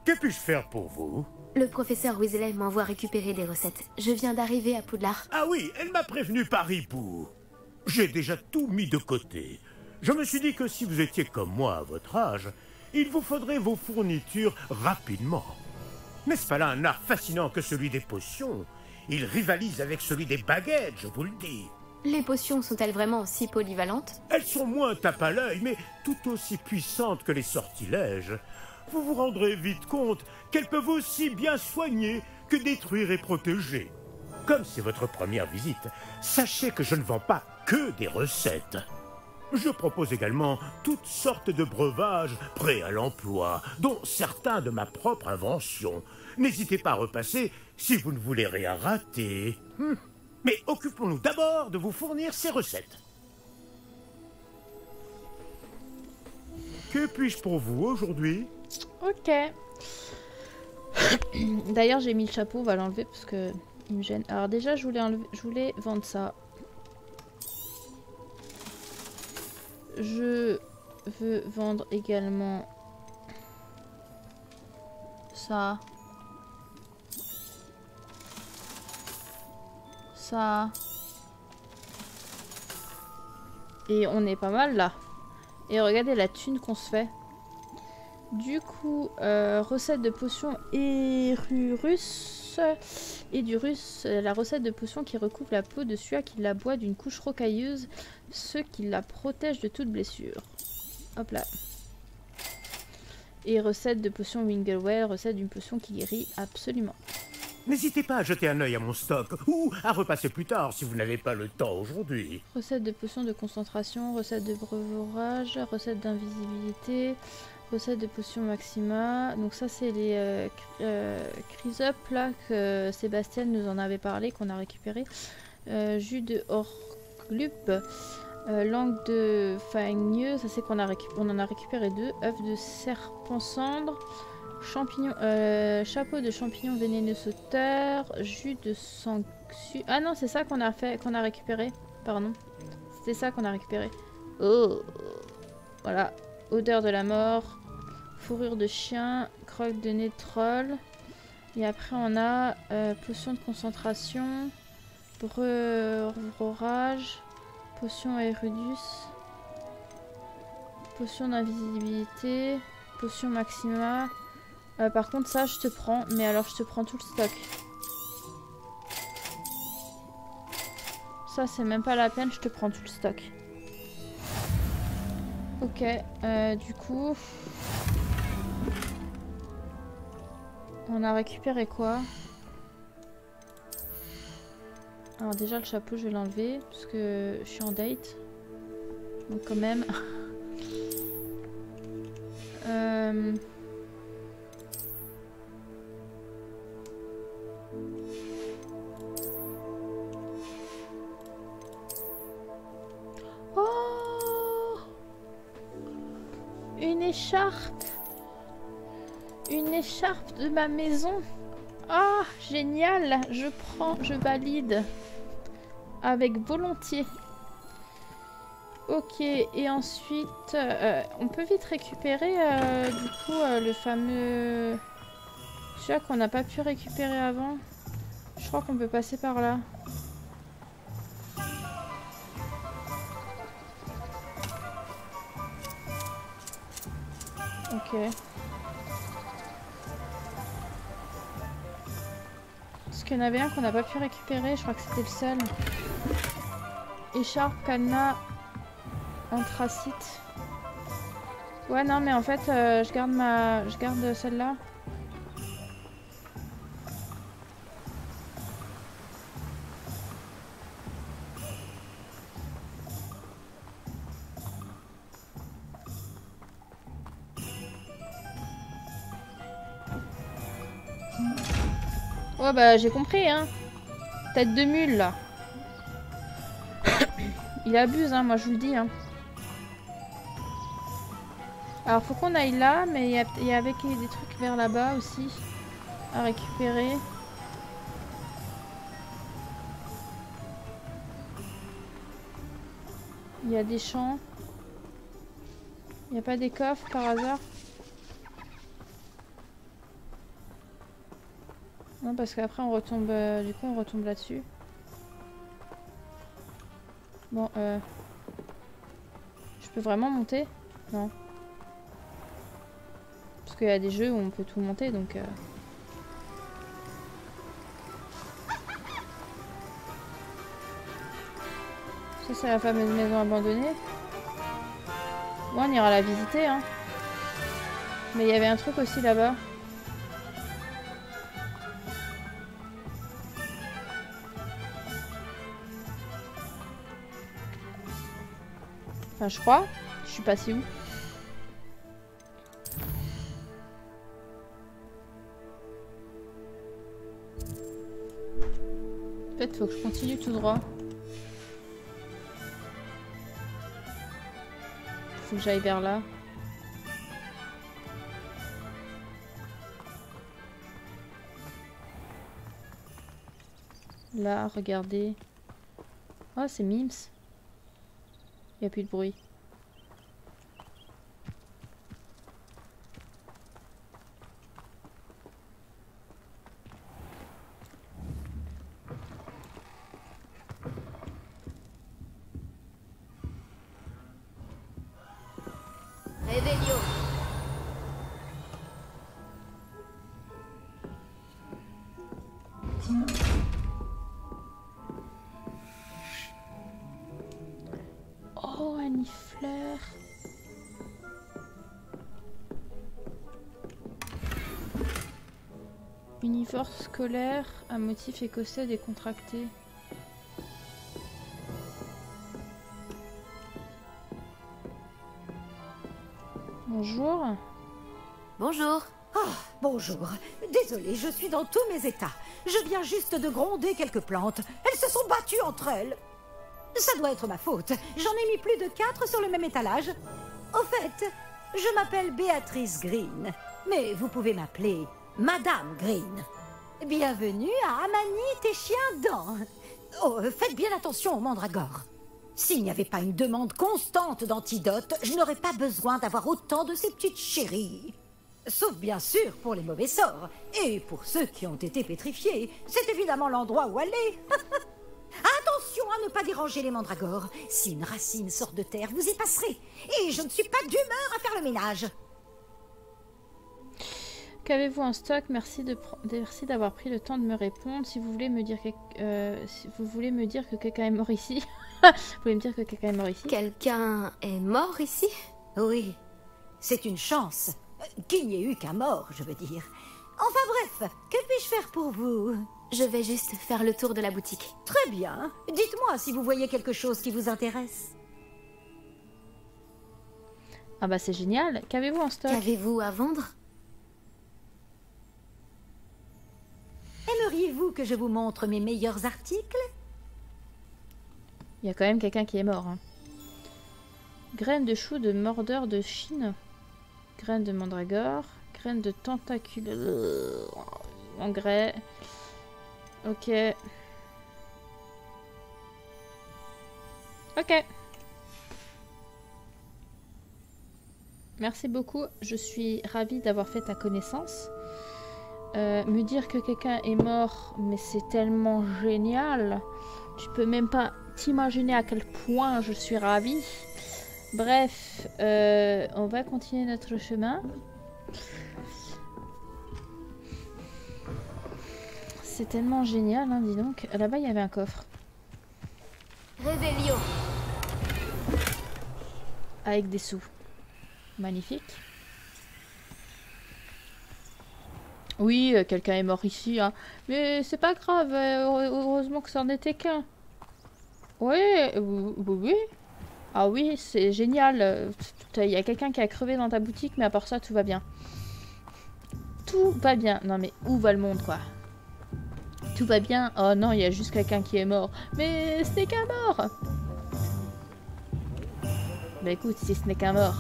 Que puis-je faire pour vous? Le professeur Weasley m'envoie récupérer des recettes. Je viens d'arriver à Poudlard. Ah oui, elle m'a prévenu par hibou. J'ai déjà tout mis de côté. Je me suis dit que si vous étiez comme moi à votre âge, il vous faudrait vos fournitures rapidement. N'est-ce pas là un art fascinant que celui des potions? Il rivalise avec celui des baguettes, je vous le dis. Les potions sont-elles vraiment si polyvalentes? Elles sont moins tape à l'œil, mais tout aussi puissantes que les sortilèges. Vous vous rendrez vite compte qu'elles peuvent aussi bien soigner que détruire et protéger. Comme c'est votre première visite, sachez que je ne vends pas que des recettes. Je propose également toutes sortes de breuvages prêts à l'emploi, dont certains de ma propre invention. N'hésitez pas à repasser si vous ne voulez rien rater. Mais occupons-nous d'abord de vous fournir ces recettes. Que puis-je pour vous aujourd'hui? Ok. D'ailleurs, j'ai mis le chapeau, on va l'enlever parce que Il me gêne. Alors déjà, je voulais vendre ça. Je veux vendre également ça. Ça. Et on est pas mal là. Et regardez la thune qu'on se fait. Du coup, recette de potion russe et du russe, la recette de potion qui recouvre la peau de celui qui la boit d'une couche rocailleuse, ce qui la protège de toute blessure. Hop là. Et recette de potion Winglewell, recette d'une potion qui guérit absolument. N'hésitez pas à jeter un œil à mon stock, ou à repasser plus tard si vous n'avez pas le temps aujourd'hui. Recette de potion de concentration, recette de breuvage, recette d'invisibilité, recette de potion maxima. Donc ça c'est les Chrysop là que Sébastien nous en avait parlé, qu'on a récupéré. Jus de Orglup, langue de Fagneux, ça c'est qu'on en a récupéré 2. œuf de serpent cendre. Champignons, chapeau de champignons vénéneux sauteur, jus de sangsue. Ah non, c'est ça qu'on a récupéré. Pardon. C'était ça qu'on a récupéré. Oh. Voilà. Odeur de la mort. Fourrure de chien. Croque de nez de troll. Et après on a potion de concentration. Breurage. Potion Erudus. Potion d'invisibilité. Potion maxima. Par contre ça je te prends, mais alors je te prends tout le stock. Ça c'est même pas la peine, je te prends tout le stock. Ok, du coup... On a récupéré quoi? Alors déjà le chapeau je vais l'enlever, parce que je suis en date. Donc quand même... Oh, une écharpe. Une écharpe de ma maison. Ah, génial. Je prends, je valide. Avec volontiers. Ok, et ensuite, on peut vite récupérer du coup le fameux... Celui-là qu'on n'a pas pu récupérer avant. Je crois qu'on peut passer par là. Ok. Parce qu'il y en avait un qu'on n'a pas pu récupérer, je crois que c'était le seul. Écharpe, cadenas, anthracite. Ouais non mais en fait je garde celle-là. Ouais bah j'ai compris hein. Tête de mule là. Il abuse hein, moi je vous le dis hein. Alors faut qu'on aille là, mais il y a avec des trucs vers là-bas aussi à récupérer. Il y a des champs. Il n'y a pas des coffres par hasard? Non parce qu'après on retombe, du coup on retombe là-dessus. Bon je peux vraiment monter? Non. Parce qu'il y a des jeux où on peut tout monter donc... Ça c'est la fameuse maison abandonnée. Bon on ira la visiter hein. Mais il y avait un truc aussi là-bas. Enfin je crois. Je suis passée où? En fait faut que je continue tout droit. Faut que j'aille vers là. Là, regardez. Oh, c'est Mims. Il n'y a plus de bruit. Réveillon. Oh, Annie Fleur. Uniforme scolaire à motif écossais décontracté. Bonjour. Bonjour. Bonjour. Désolée, je suis dans tous mes états. Je viens juste de gronder quelques plantes. Elles se sont battues entre elles. Ça doit être ma faute. J'en ai mis plus de 4 sur le même étalage. Au fait, je m'appelle Béatrice Green. Mais vous pouvez m'appeler Madame Green. Bienvenue à Amanite et Chien Dent. Oh, faites bien attention aux mandragores. S'il n'y avait pas une demande constante d'antidotes, je n'aurais pas besoin d'avoir autant de ces petites chéries. Sauf bien sûr pour les mauvais sorts. Et pour ceux qui ont été pétrifiés, c'est évidemment l'endroit où aller. Attention à ne pas déranger les mandragores. Si une racine sort de terre, vous y passerez. Et je ne suis pas d'humeur à faire le ménage. Qu'avez-vous en stock? Merci d'avoir pris le temps de me répondre. Si vous voulez me dire que quelqu'un est mort ici. Vous pouvez me dire que quelqu'un est mort ici? Quelqu'un est mort ici? Oui, c'est une chance. Qu'il n'y ait eu qu'un mort, je veux dire. Enfin bref, que puis-je faire pour vous? Je vais juste faire le tour de la boutique. Très bien. Dites-moi si vous voyez quelque chose qui vous intéresse. Ah bah c'est génial. Qu'avez-vous en stock? Qu'avez-vous à vendre? Aimeriez-vous que je vous montre mes meilleurs articles? Il y a quand même quelqu'un qui est mort. Hein. Graines de chou de mordeur de Chine. Graines de mandragore. Graines de tentacule. Engrais. Ok. Ok. Merci beaucoup. Je suis ravie d'avoir fait ta connaissance. Me dire que quelqu'un est mort, mais c'est tellement génial. Tu peux même pas t'imaginer à quel point je suis ravie. Bref, on va continuer notre chemin. C'est tellement génial, hein, dis donc. Là-bas, il y avait un coffre. Réveillon. Avec des sous. Magnifique. Oui, quelqu'un est mort ici, hein. Mais c'est pas grave, heureusement que ça en était qu'un. Oui, oui. Ah oui, c'est génial. Il y a quelqu'un qui a crevé dans ta boutique, mais à part ça, tout va bien. Tout va bien. Non mais où va le monde, quoi? Tout va bien. Oh non, il y a juste quelqu'un qui est mort. Mais ce n'est qu'un mort. Bah écoute, si ce n'est qu'un mort.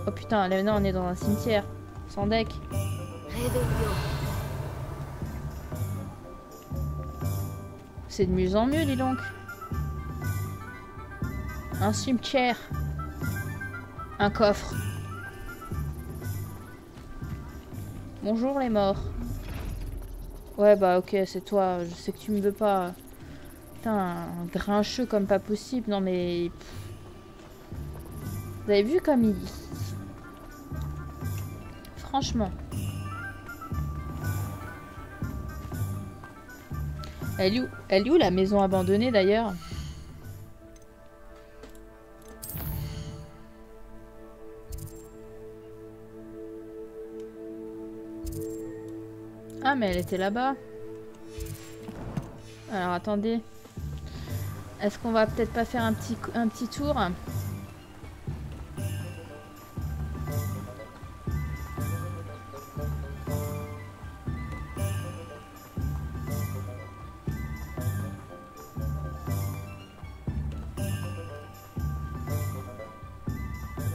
Oh putain, là maintenant on est dans un cimetière. Sans deck. Réveillon. C'est de mieux en mieux, dis donc. Un cimetière. Un coffre. Bonjour les morts. Ouais bah ok, c'est toi. Je sais que tu me veux pas. Putain, un grincheux comme pas possible. Non mais... Vous avez vu comme il... Franchement. Elle est où la maison abandonnée d'ailleurs? Ah mais elle était là-bas. Alors attendez. Est-ce qu'on va peut-être pas faire un petit tour?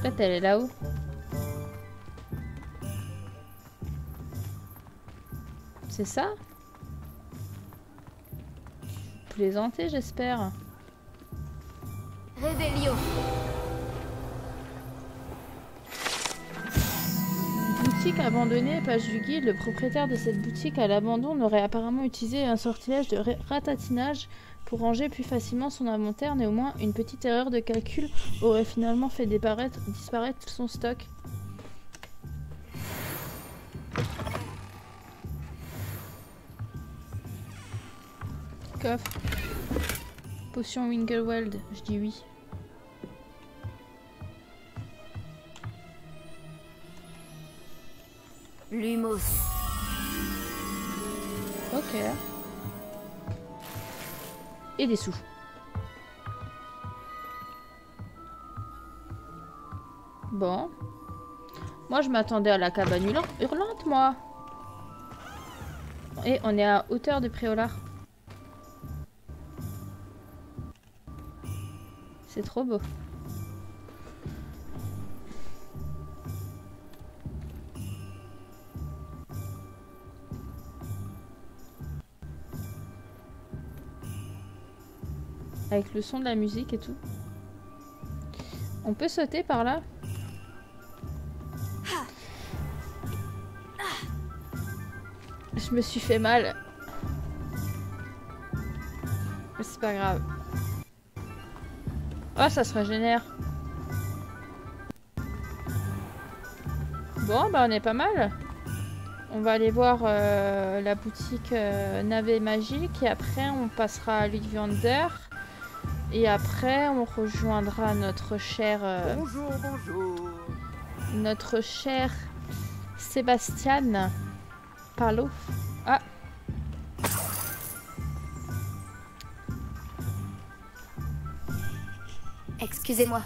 Peut-être elle est là-haut. C'est ça? plaisantez, j'espère. Révélio. Boutique abandonnée, page du guide. Le propriétaire de cette boutique à l'abandon aurait apparemment utilisé un sortilège de ratatinage pour ranger plus facilement son inventaire. Néanmoins, une petite erreur de calcul aurait finalement fait disparaître son stock. Coffre. Potion Wingelweld, je dis oui. Lumos. Ok. Et des sous. Bon. Moi, je m'attendais à la cabane hurlante, moi. Et on est à hauteur de Préolard. C'est trop beau. Avec le son de la musique et tout. On peut sauter par là? Je me suis fait mal. Mais c'est pas grave. Oh, ça se régénère. Bon, bah on est pas mal. On va aller voir la boutique navet magique et après on passera à Ludviander. Et après on rejoindra notre cher... Bonjour, bonjour. Notre cher Sébastien Palo. Ah. Excusez-moi,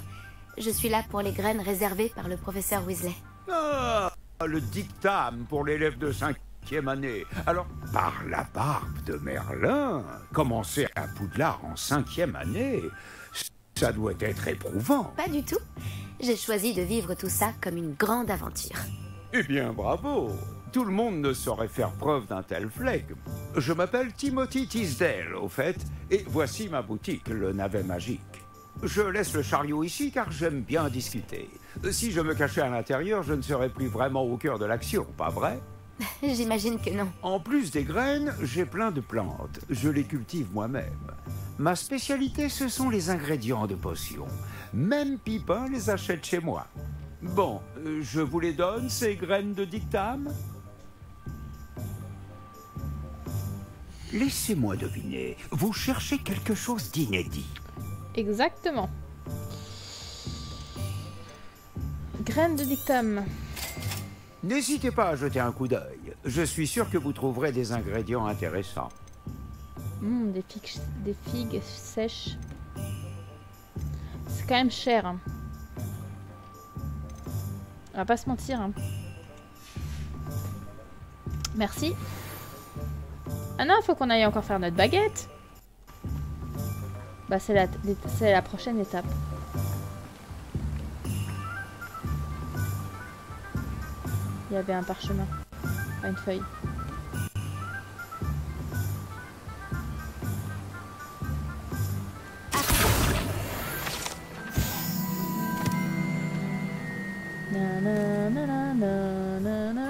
je suis là pour les graines réservées par le professeur Weasley. Ah, le dictame pour l'élève de 5e année. Alors, par la barbe de Merlin, commencer à Poudlard en 5e année, ça doit être éprouvant. Pas du tout. J'ai choisi de vivre tout ça comme une grande aventure. Eh bien, bravo. Tout le monde ne saurait faire preuve d'un tel flegme. Je m'appelle Timothy Tisdale, au fait, et voici ma boutique, le navet magique. Je laisse le chariot ici car j'aime bien discuter. Si je me cachais à l'intérieur, je ne serais plus vraiment au cœur de l'action, pas vrai? J'imagine que non. En plus des graines, j'ai plein de plantes. Je les cultive moi-même. Ma spécialité, ce sont les ingrédients de potions. Même Pipin les achète chez moi. Bon, je vous les donne, ces graines de dictame? Laissez-moi deviner, vous cherchez quelque chose d'inédit. Exactement. Graines de dictame. N'hésitez pas à jeter un coup d'œil. Je suis sûr que vous trouverez des ingrédients intéressants. Des figues sèches. C'est quand même cher. Hein. On va pas se mentir. Hein. Merci. Ah non, il faut qu'on aille encore faire notre baguette. Bah c'est la prochaine étape. Il y avait un parchemin, pas une feuille. Na, na, na, na, na, na, na.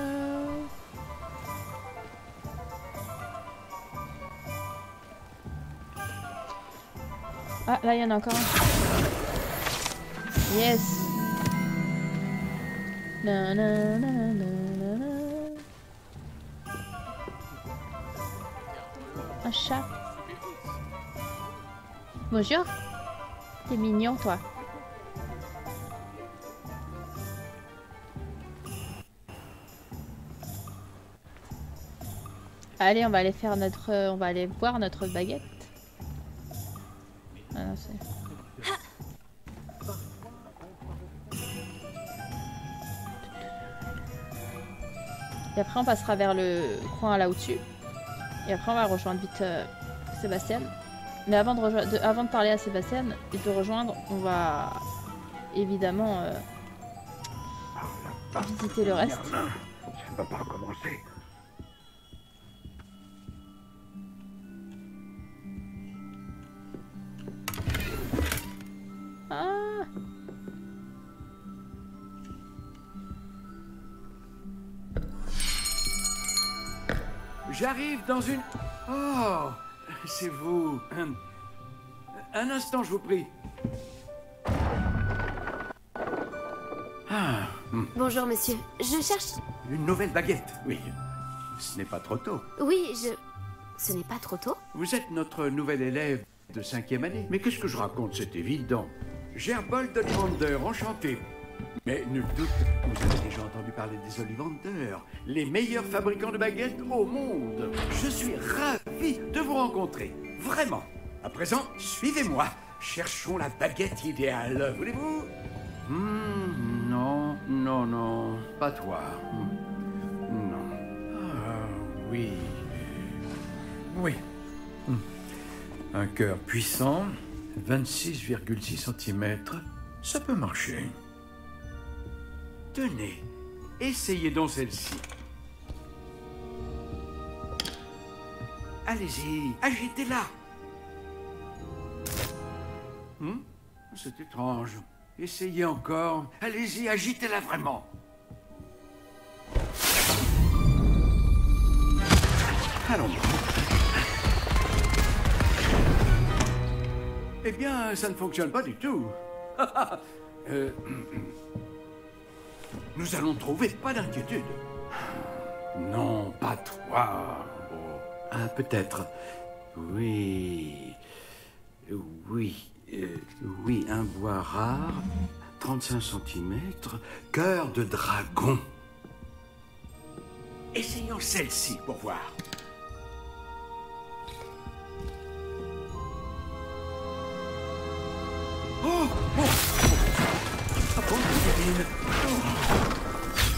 Ah, là, il y en a encore un. Yes. Na, na, na, na, na, na. Un chat. Bonjour. T'es mignon, toi. Allez, on va aller faire notre... on va aller voir notre baguette. Ah non, c'est... Et après on passera vers le coin là au-dessus. Et après on va rejoindre vite Sébastien. Mais avant de parler à Sébastien et de rejoindre, on va évidemment visiter le reste. Ça ne va pas recommencer. J'arrive dans une... Oh, c'est vous. Un instant, je vous prie. Ah. Bonjour, monsieur. Je cherche... Une nouvelle baguette, oui. Ce n'est pas trop tôt. Oui, Ce n'est pas trop tôt? Vous êtes notre nouvel élève de 5e année. Mais qu'est-ce que je raconte? C'est évident. Gerbold Ollivander, enchanté. Mais nul doute, vous avez déjà entendu parler des Ollivander, les meilleurs fabricants de baguettes au monde. Je suis ravi de vous rencontrer, vraiment. À présent, suivez-moi. Cherchons la baguette idéale, voulez-vous? Non, non, non, pas toi. Non. Ah, oui. Oui. Un cœur puissant, 26,6 cm, ça peut marcher. Tenez, essayez donc celle-ci. Allez-y, agitez-la. C'est étrange. Essayez encore. Allez-y, agitez-la vraiment. Allons. Eh bien, ça ne fonctionne pas du tout. Nous allons trouver, pas d'inquiétude. Non, pas toi. Oh. Ah, peut-être. Oui. Oui. Oui, un bois rare, 35 cm, cœur de dragon. Essayons celle-ci pour voir. Oh, oh. Ah bon, Kevin. Oh.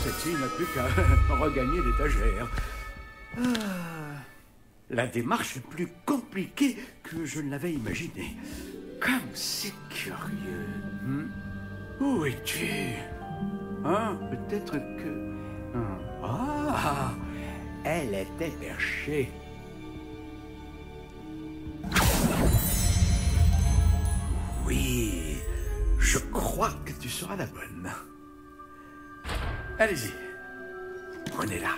Celle-ci n'a plus qu'à regagner l'étagère. La démarche est plus compliquée que je ne l'avais imaginé. Comme c'est curieux. Où es-tu? Hein? Peut-être que... Ah! Elle était perchée. Oui, je crois que tu seras la bonne. Allez-y, prenez-la.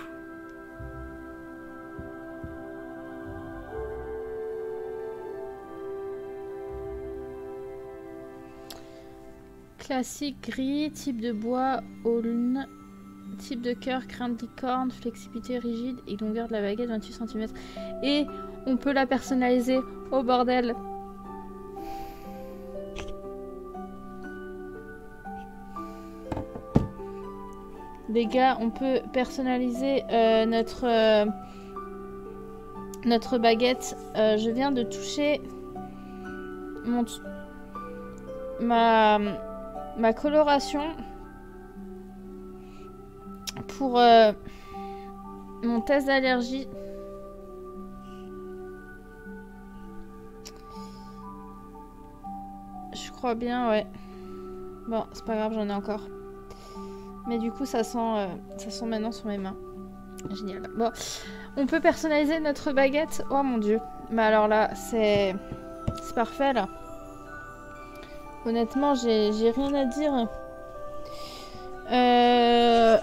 Classique gris, type de bois, aulne, type de cœur, crainte licorne, flexibilité rigide et longueur de la baguette 28 cm. Et on peut la personnaliser. Oh bordel! Les gars, on peut personnaliser notre baguette. Je viens de toucher ma coloration pour mon test d'allergie. Je crois bien, ouais. Bon, c'est pas grave, j'en ai encore. Mais du coup, ça sent maintenant sur mes mains. Génial. Bon, on peut personnaliser notre baguette. Oh mon dieu. Mais alors là, c'est parfait là. Honnêtement, j'ai rien à dire.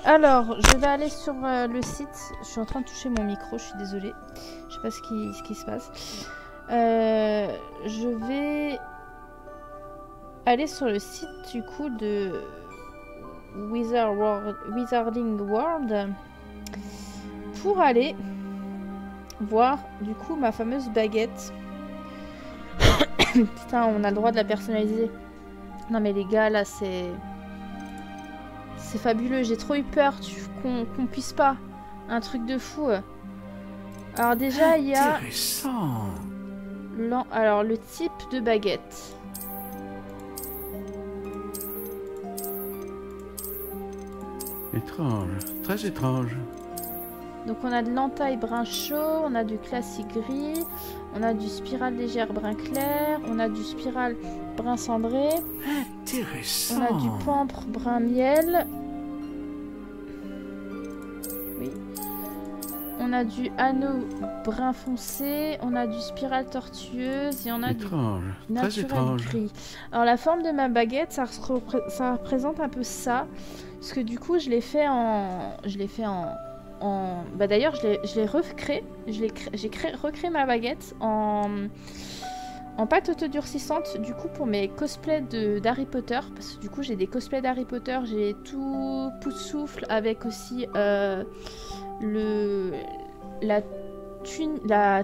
Alors, je vais aller sur le site. Je suis en train de toucher mon micro, je suis désolée. Je sais pas ce qui se passe. Je vais aller sur le site du coup de Wizarding World pour aller voir du coup ma fameuse baguette. Putain, on a le droit de la personnaliser. Non mais les gars, là c'est fabuleux. J'ai trop eu peur qu'on puisse pas. Un truc de fou. Alors déjà il y a alors le type de baguette. Étrange, très étrange. Donc on a de l'entaille brun chaud, on a du classique gris, on a du spirale légère brun clair, on a du spirale brun cendré. Intéressant. On a du pampre brun miel. Oui. On a du anneau brun foncé, on a du spirale tortueuse et on a étrange, du naturel gris. Alors la forme de ma baguette, ça représente un peu ça. Parce que du coup, je l'ai fait en Bah d'ailleurs, je l'ai recréé. J'ai recréé ma baguette en pâte autodurcissante, du coup, pour mes cosplays d'Harry Potter. Parce que du coup, j'ai des cosplays d'Harry Potter. J'ai tout Pout-Souffle avec aussi la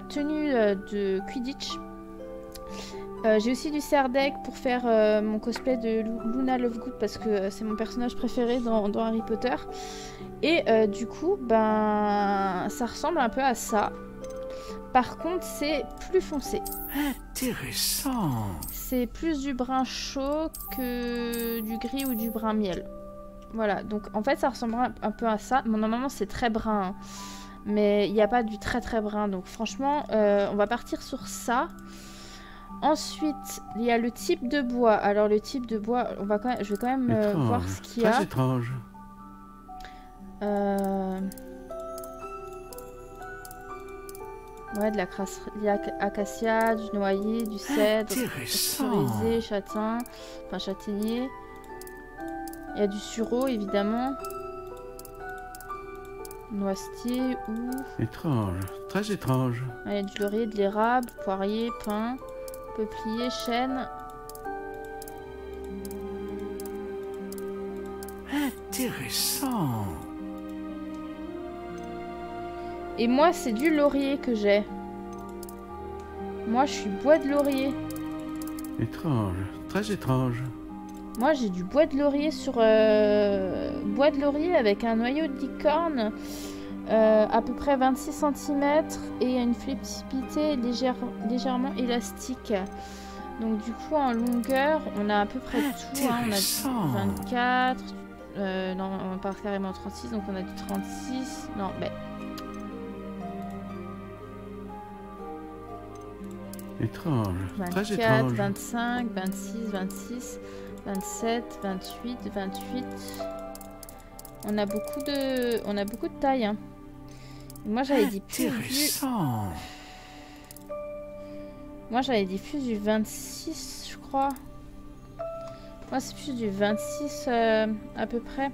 tenue de Quidditch. J'ai aussi du Serdeg pour faire mon cosplay de Luna Lovegood parce que c'est mon personnage préféré dans Harry Potter. Et du coup, ben, ça ressemble un peu à ça. Par contre, c'est plus foncé. Intéressant. C'est plus du brun chaud que du gris ou du brun miel. Voilà, donc en fait, ça ressemble un peu à ça. Bon, normalement, c'est très brun, hein. Mais il n'y a pas du très très brun. Donc franchement, on va partir sur ça. Ensuite, il y a le type de bois. Alors le type de bois, je vais quand même voir ce qu'il y a. Très étrange. Ouais, de la crasserie acacia, du noyer, du cèdre, cerisé, châtain, enfin châtaignier. Il y a du sureau évidemment. Noisetier ou... Étrange, très étrange. Il y a du laurier, de l'érable, poirier, pin, peuplier, chêne. Intéressant. Et moi, c'est du laurier que j'ai. Moi, je suis bois de laurier. Étrange, très étrange. Moi, j'ai du bois de laurier sur... bois de laurier avec un noyau de licorne, à peu près 26 cm et une flexibilité légèrement élastique. Donc du coup, en longueur, on a à peu près tout. Hein. On a du 24... non, on part carrément 36, donc on a du 36... Non, mais... Étrange, 24, très étrange. 25, 26, 26, 27, 28, 28. On a beaucoup de taille. Hein. Moi j'avais dit plus du... Moi j'avais dit plus du 26, je crois. Moi c'est plus du 26 à peu près.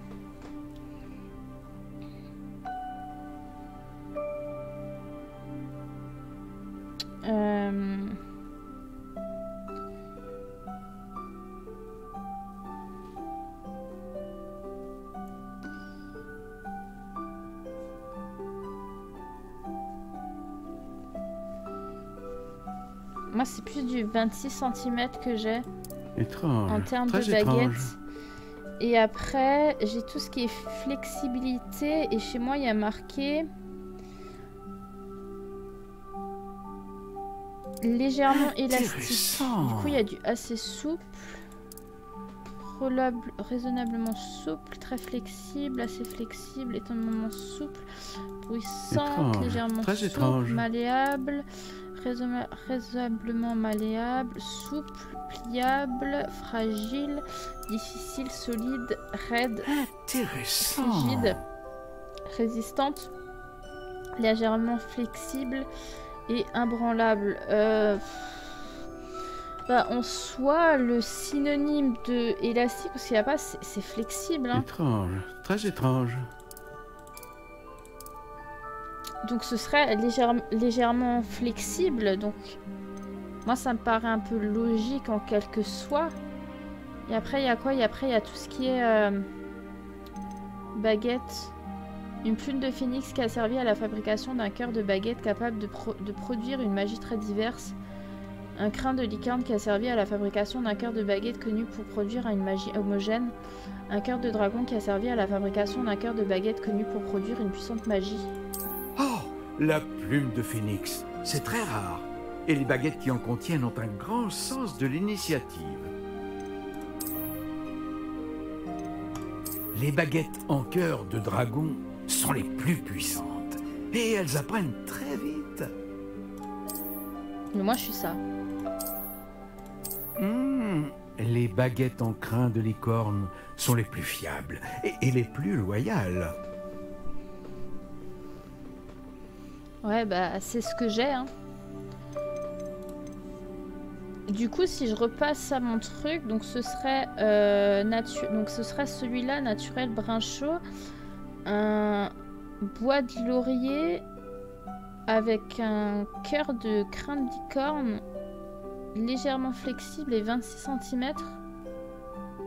Moi, c'est plus du 26 cm que j'ai en termes de baguette. Et après, j'ai tout ce qui est flexibilité. Et chez moi, il y a marqué légèrement élastique. Du coup, il y a du assez souple, raisonnablement souple, très flexible, assez flexible, étonnamment souple, bruissante, légèrement souple, malléable. Raisonnablement malléable, souple, pliable, fragile, difficile, solide, raide, rigide, résistante, légèrement flexible et imbranlable. Bah, en soi, le synonyme de élastique, parce qu'il n'y a pas, c'est flexible. Hein. Étrange, très étrange. Donc ce serait légèrement flexible, donc moi ça me paraît un peu logique en quelque soit. Et après il y a quoi? Et après il y a tout ce qui est baguette. Une plume de phénix qui a servi à la fabrication d'un cœur de baguette capable de produire une magie très diverse. Un crin de licorne qui a servi à la fabrication d'un cœur de baguette connu pour produire une magie homogène. Un cœur de dragon qui a servi à la fabrication d'un cœur de baguette connu pour produire une puissante magie. Oh, la plume de phénix, c'est très rare. Et les baguettes qui en contiennent ont un grand sens de l'initiative. Les baguettes en cœur de dragon sont les plus puissantes. Et elles apprennent très vite. Mais moi je suis ça. Les baguettes en crin de licorne sont les plus fiables et les plus loyales. Ouais, bah c'est ce que j'ai, hein. Du coup, si je repasse à mon truc, donc ce serait donc ce serait celui-là, naturel brun chaud. bois de laurier avec un cœur de crin de licorne légèrement flexible et 26 cm.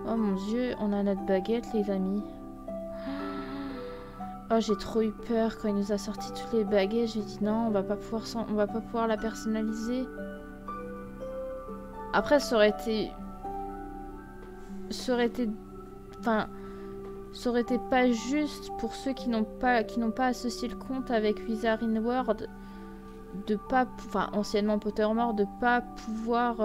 Oh mon dieu, on a notre baguette les amis. Oh, j'ai trop eu peur quand il nous a sorti toutes les baguettes. J'ai dit non, on va pas pouvoir la personnaliser. Après, ça aurait été enfin, ça aurait été pas juste pour ceux qui n'ont pas associé le compte avec Wizarding World de pas, enfin anciennement Pottermore, de pas pouvoir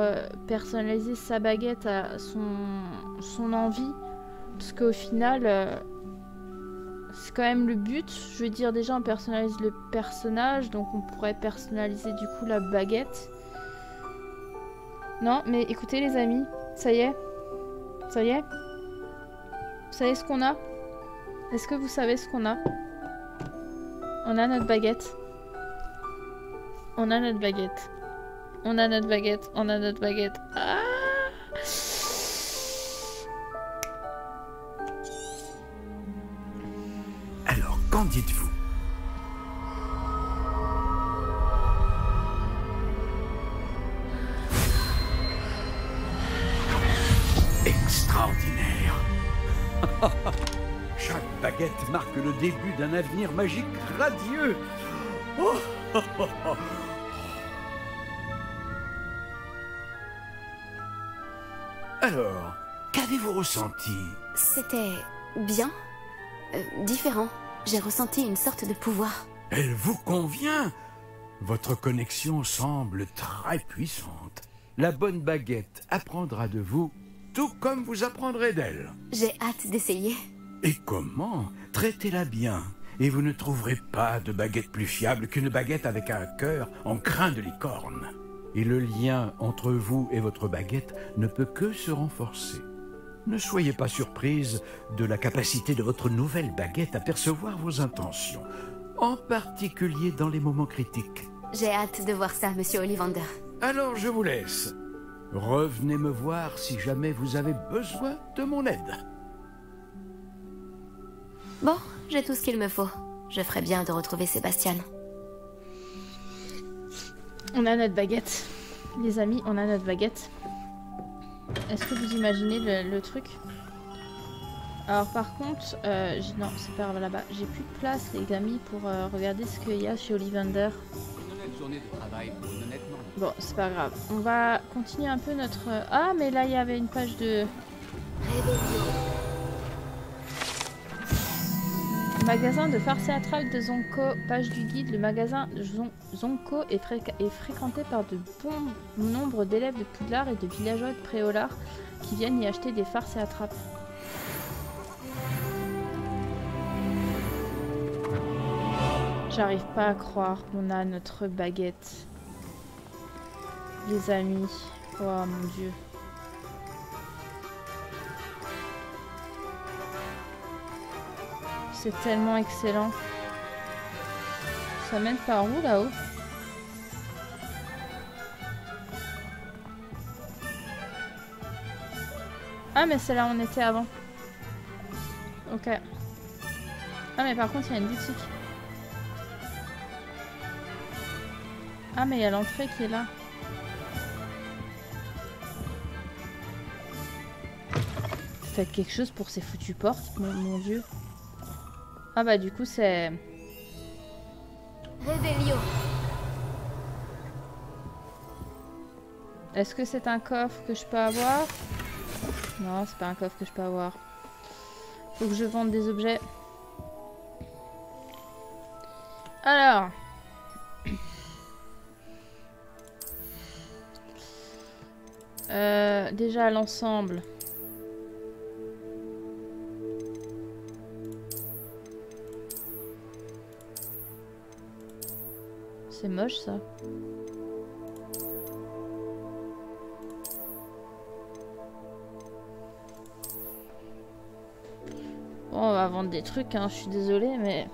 personnaliser sa baguette à son envie, parce qu'au final c'est quand même le but. Je veux dire, déjà on personnalise le personnage, donc on pourrait personnaliser du coup la baguette. Non mais écoutez les amis, ça y est, vous savez ce qu'on a? Est-ce que vous savez ce qu'on a? On a notre baguette. On a notre baguette. On a notre baguette. On a notre baguette. Ah! Alors, qu'en dites-vous? Extraordinaire. Chaque baguette marque le début d'un avenir magique radieux. Oh. Alors, qu'avez-vous ressenti? C'était bien, différent. J'ai ressenti une sorte de pouvoir. Elle vous convient? Votre connexion semble très puissante. La bonne baguette apprendra de vous, tout comme vous apprendrez d'elle. J'ai hâte d'essayer. Et comment? Traitez-la bien, et vous ne trouverez pas de baguette plus fiable qu'une baguette avec un cœur en crin de licorne. Et le lien entre vous et votre baguette ne peut que se renforcer. Ne soyez pas surprise de la capacité de votre nouvelle baguette à percevoir vos intentions, en particulier dans les moments critiques. J'ai hâte de voir ça, monsieur Ollivander. Alors je vous laisse. Revenez me voir si jamais vous avez besoin de mon aide. Bon, j'ai tout ce qu'il me faut. Je ferais bien de retrouver Sébastien. On a notre baguette. Les amis, on a notre baguette. Est-ce que vous imaginez le truc? Alors par contre, non, c'est pas là-bas. J'ai plus de place les amis pour regarder ce qu'il y a chez Ollivander. Une honnête journée de travail pour une honnête journée. Bon, c'est pas grave. On va continuer un peu notre... Ah, mais là, il y avait une page de... Magasin de farce théâtrale de Zonko. Page du guide. Le magasin de Zonko est fréquenté par de bons nombre d'élèves de Poudlard et de villageois de Préolard qui viennent y acheter des farces et attrapes. J'arrive pas à croire qu'on a notre baguette. Les amis. Oh mon dieu. C'est tellement excellent. Ça mène par où là-haut? Ah mais c'est là où on était avant. Ok. Ah mais par contre il y a une boutique. Ah mais il y a l'entrée qui est là. Faites quelque chose pour ces foutues portes, mon dieu. Ah bah du coup c'est... Réveillon. Est-ce que c'est un coffre que je peux avoir? Non, c'est pas un coffre que je peux avoir. Faut que je vende des objets. Alors... déjà l'ensemble. C'est moche ça. Bon, on va vendre des trucs, hein, je suis désolée, mais...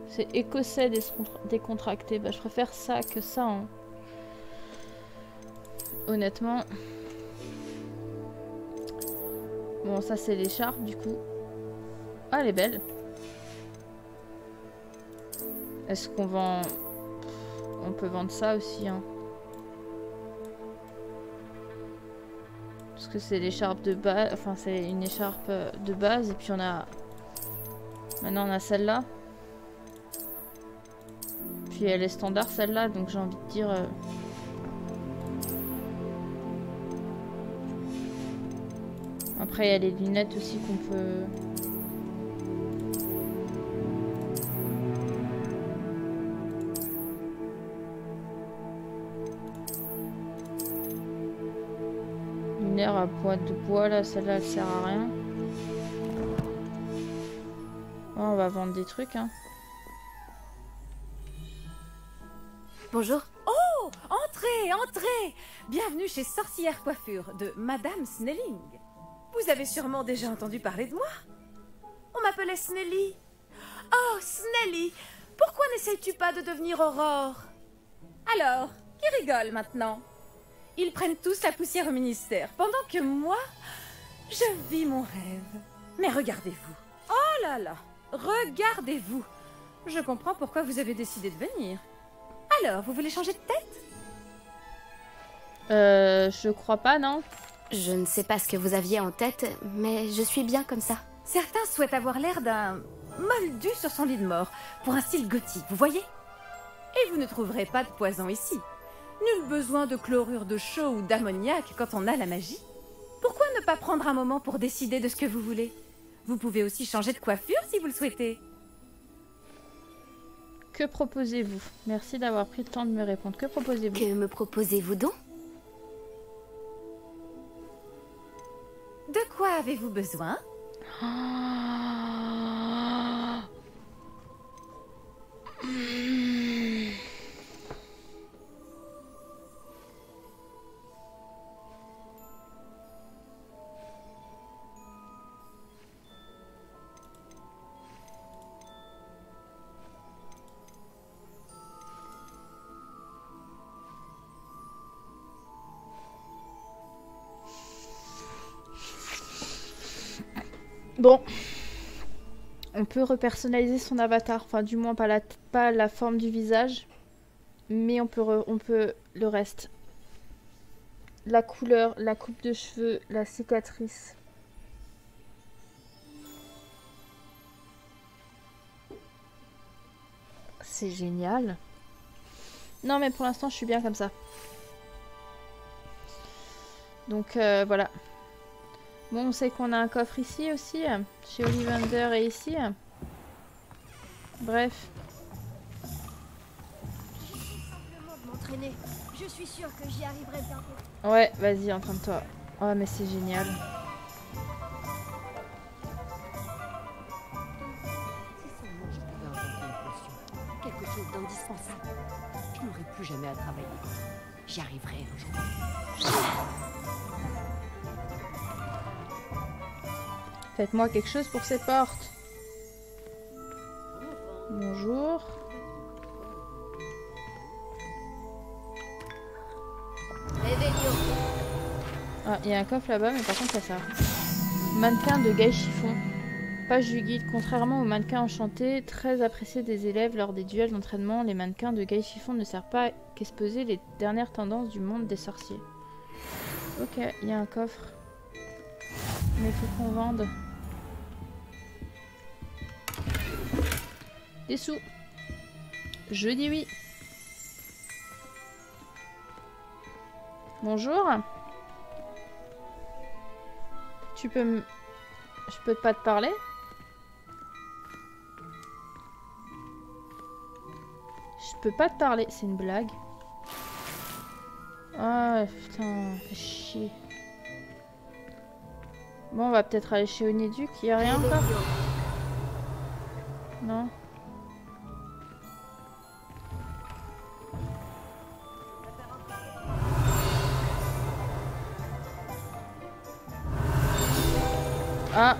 C'est écossais décontracté. Bah, je préfère ça que ça, hein. Honnêtement. Bon, ça c'est l'écharpe du coup. Ah, elle est belle. Est-ce qu'on vend... On peut vendre ça aussi, hein. Parce que c'est l'écharpe de base. Enfin, c'est une écharpe de base. Et puis on a... Maintenant on a celle-là. Puis elle est standard celle-là. Donc j'ai envie de dire... Après il y a les lunettes aussi qu'on peut... Lunaire à pointe de bois là, celle-là elle sert à rien. Oh, on va vendre des trucs hein. Bonjour. Oh, entrez, entrez. Bienvenue chez Sorcière Coiffure de Madame Snelling. Vous avez sûrement déjà entendu parler de moi. On m'appelait Snelly. Oh, Snelly, pourquoi n'essayes-tu pas de devenir Aurore? Alors, qui rigole maintenant? Ils prennent tous la poussière au ministère, pendant que moi, je vis mon rêve. Mais regardez-vous. Oh là là, regardez-vous. Je comprends pourquoi vous avez décidé de venir. Alors, vous voulez changer de tête? Je crois pas, non? Je ne sais pas ce que vous aviez en tête, mais je suis bien comme ça. Certains souhaitent avoir l'air d'un moldu sur son lit de mort, pour un style gothique, vous voyez? Et vous ne trouverez pas de poison ici. Nul besoin de chlorure de chaux ou d'ammoniac quand on a la magie. Pourquoi ne pas prendre un moment pour décider de ce que vous voulez? Vous pouvez aussi changer de coiffure si vous le souhaitez. Que proposez-vous? Merci d'avoir pris le temps de me répondre. Que proposez-vous? Que me proposez-vous donc? De quoi avez-vous besoin? Bon, on peut repersonnaliser son avatar, enfin du moins pas la forme du visage, mais on peut le reste. La couleur, la coupe de cheveux, la cicatrice. C'est génial. Non mais pour l'instant je suis bien comme ça. Donc voilà. Bon, on sait qu'on a un coffre ici aussi, chez Ollivander et ici. Bref. Simplement de m'entraîner. Je suis sûre que j'y arriverai bientôt. Ouais, vas-y, entraîne-toi. Oh, mais c'est génial. Si seulement je pouvais inventer une potion, quelque chose d'indispensable, je n'aurais plus jamais à travailler. J'y arriverai un jour. Faites-moi quelque chose pour ces portes. Bonjour. Ah, il y a un coffre là-bas, mais par contre, il y a ça. Mannequin de Guy Chiffon. Page du guide. Contrairement aux mannequins enchantés, très appréciés des élèves lors des duels d'entraînement, les mannequins de Guy Chiffon ne servent pas qu'à exposer les dernières tendances du monde des sorciers. Ok, il y a un coffre. Mais il faut qu'on vende. Des sous. Je dis oui. Bonjour. Tu peux me... Je peux pas te parler? Je peux pas te parler. C'est une blague. Ah putain, fais chier. Bon, on va peut-être aller chez Oniduc. Il y a rien encore? Non. Ah.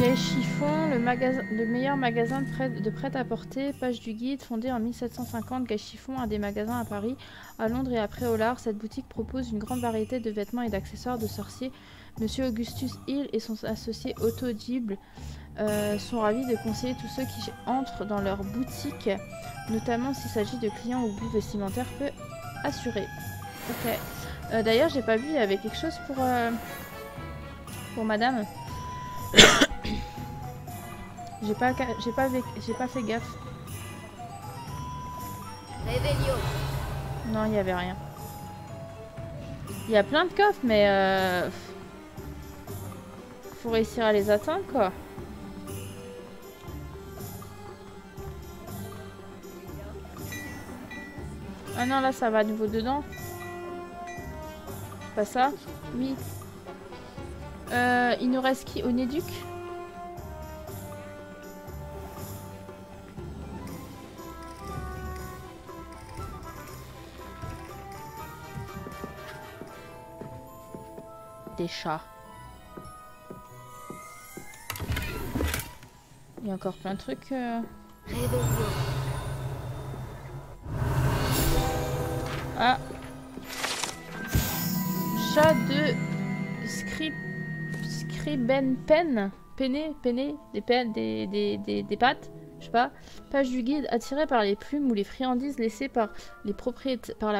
Gai Chiffon, le meilleur magasin de prêt-à-porter, page du guide, fondé en 1750. Gai Chiffon a des magasins à Paris, à Londres et à Pré-au-Lard. Cette boutique propose une grande variété de vêtements et d'accessoires de sorciers. Monsieur Augustus Hill et son associé Otto Dible sont ravis de conseiller tous ceux qui entrent dans leur boutique, notamment s'il s'agit de clients au goût vestimentaire peu assuré. Ok. D'ailleurs, j'ai pas vu, il y avait quelque chose pour madame. J'ai pas fait gaffe. Réveillon. Non, il y avait rien. Il y a plein de coffres, mais faut réussir à les atteindre, quoi. Ah non, là, ça va à nouveau dedans. Pas ça? Oui. Il nous reste qui? Onéduc? Des chats. Il y a encore plein de trucs. Ah. Chat de Scribenpen. Peiné, des pattes. Je sais pas. Page du guide. Attiré par les plumes ou les friandises laissées par la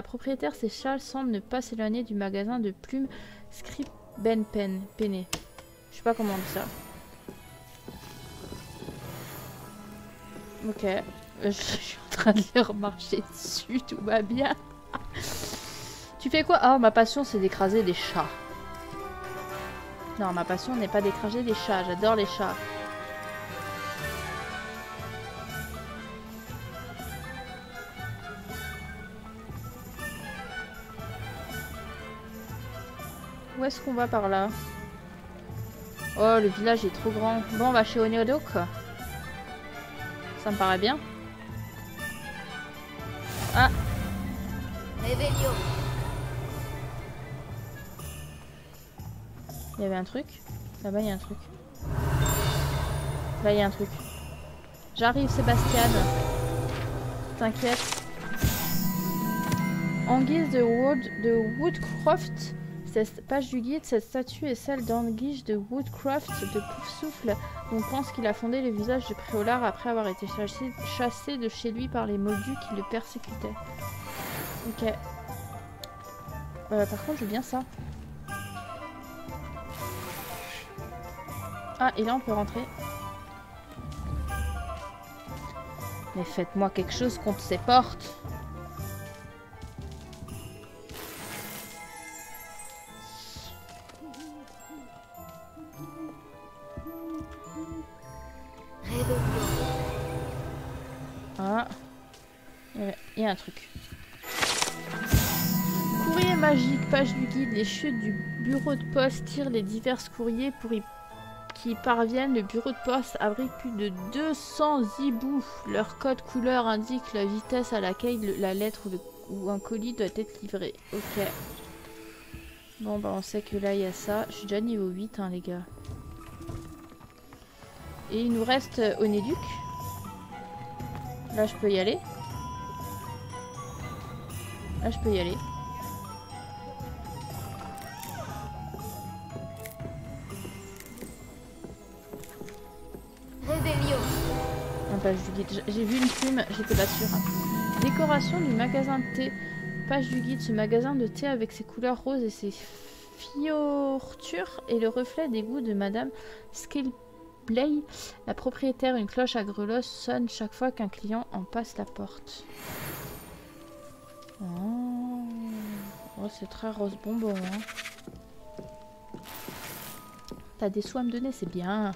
propriétaire, ces chats semblent ne pas s'éloigner du magasin de plumes Scribenpen. Peiné. Je sais pas comment on dit ça. Ok. Je suis en train de les remarcher dessus, tout va bien. Tu fais quoi? Oh, ma passion, c'est d'écraser des chats. Non, ma passion n'est pas d'écraser des chats. J'adore les chats. Où est-ce qu'on va par là? Oh, le village est trop grand. Bon, on va chez Onéodoc. Ça me paraît bien. Ah. Réveillon. Il y avait un truc. Là-bas, il y a un truc. Là, il y a un truc. J'arrive, Sébastien. T'inquiète. Anguille de Woodcroft. Cette page du guide, cette statue est celle d'Anguille de Woodcroft de Poufsouffle. On pense qu'il a fondé le village de Pré-au-Lard après avoir été chassé de chez lui par les moldus qui le persécutaient. Ok. Par contre, je veux bien ça. Ah, et là, on peut rentrer. Mais faites-moi quelque chose contre ces portes. Ah. Il y a un truc. Courrier magique, page du guide. Les chutes du bureau de poste tirent les divers courriers qui parviennent. Le bureau de poste abrite plus de 200 hiboux. Leur code couleur indique la vitesse à laquelle la lettre ou un colis doit être livré. Ok. Bon, bah on sait que là, il y a ça. Je suis déjà niveau 8, hein, les gars. Et il nous reste Onéduc. Là, je peux y aller. Là, je peux y aller. Réveillon. Un page du guide. J'ai vu une plume, j'étais pas sûre. Décoration du magasin de thé. Page du guide. Ce magasin de thé avec ses couleurs roses et ses fiortures et le reflet des goûts de Madame Skillblay. La propriétaire, une cloche à grelots, sonne chaque fois qu'un client en passe la porte. Oh, c'est très rose bonbon. Hein. T'as des sous à me donner, c'est bien.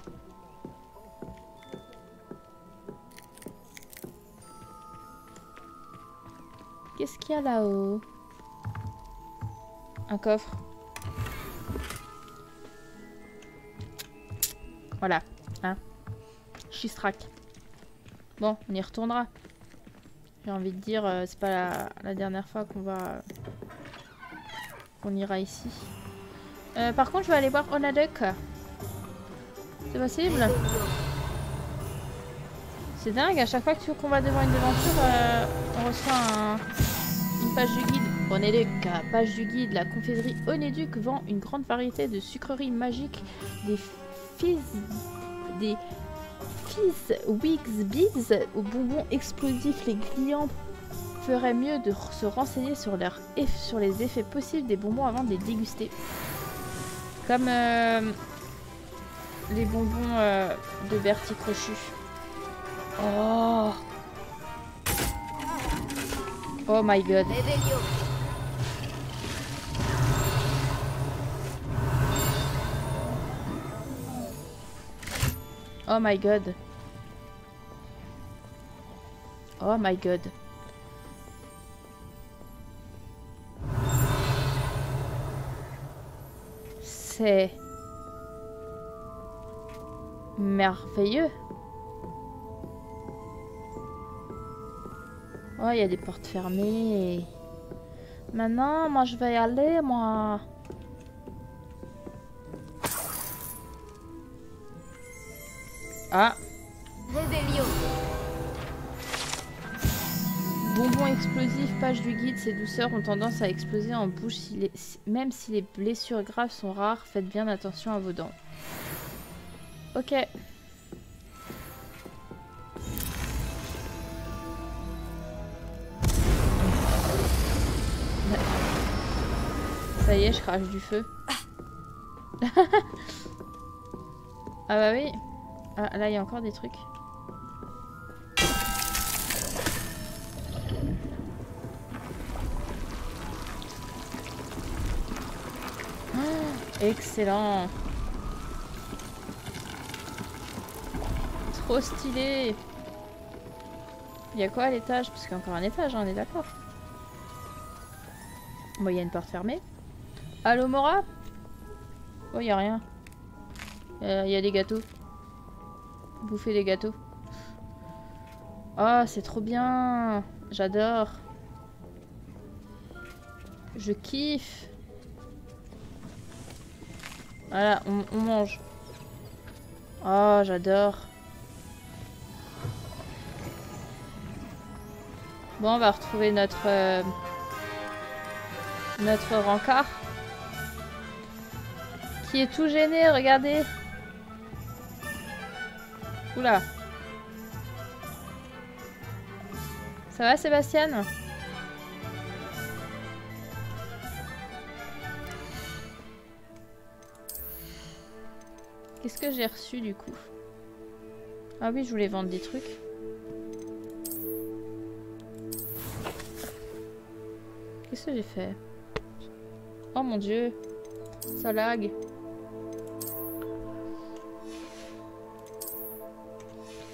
Qu'est-ce qu'il y a là-haut? Un coffre. Voilà. Hein. Chistrac. Bon, on y retournera. J'ai envie de dire, c'est pas la dernière fois qu'on ira ici. Par contre, je vais aller voir Onéodoc. C'est possible? C'est dingue, à chaque fois qu'on va devant une devanture, on reçoit une page du guide. Onéduc, page du guide. La confrérie Onéduc vend une grande variété de sucreries magiques, des Wix Beads aux bonbons explosifs. Les clients feraient mieux de se renseigner sur les effets possibles des bonbons avant de les déguster. Comme les bonbons de Bertie Crochu. Oh! Oh my god. Oh my god. Oh my god. C'est merveilleux. Oh, il y a des portes fermées. Maintenant, moi je vais y aller, moi. Ah. Bonbons explosifs, page du guide. Ces douceurs ont tendance à exploser en bouche même si les blessures graves sont rares. Faites bien attention à vos dents. Ok. Ça y est, je crache du feu. Ah bah oui. Ah, là, il y a encore des trucs. Oh, excellent. Trop stylé. Il y a quoi à l'étage? Parce qu'il y a encore un étage, hein, on est d'accord. Bon, il y a une porte fermée. Allô, Mora? Oh, il y a rien. Il y a des gâteaux. Bouffer des gâteaux. Oh, c'est trop bien. J'adore. Je kiffe. Voilà, on mange. Oh, j'adore. Bon, on va retrouver notre rencard. Qui est tout gêné, regardez. Oula. Ça va, Sébastien? Qu'est-ce que j'ai reçu du coup? Ah oui, je voulais vendre des trucs. Qu'est-ce que j'ai fait? Oh mon dieu. Ça lag.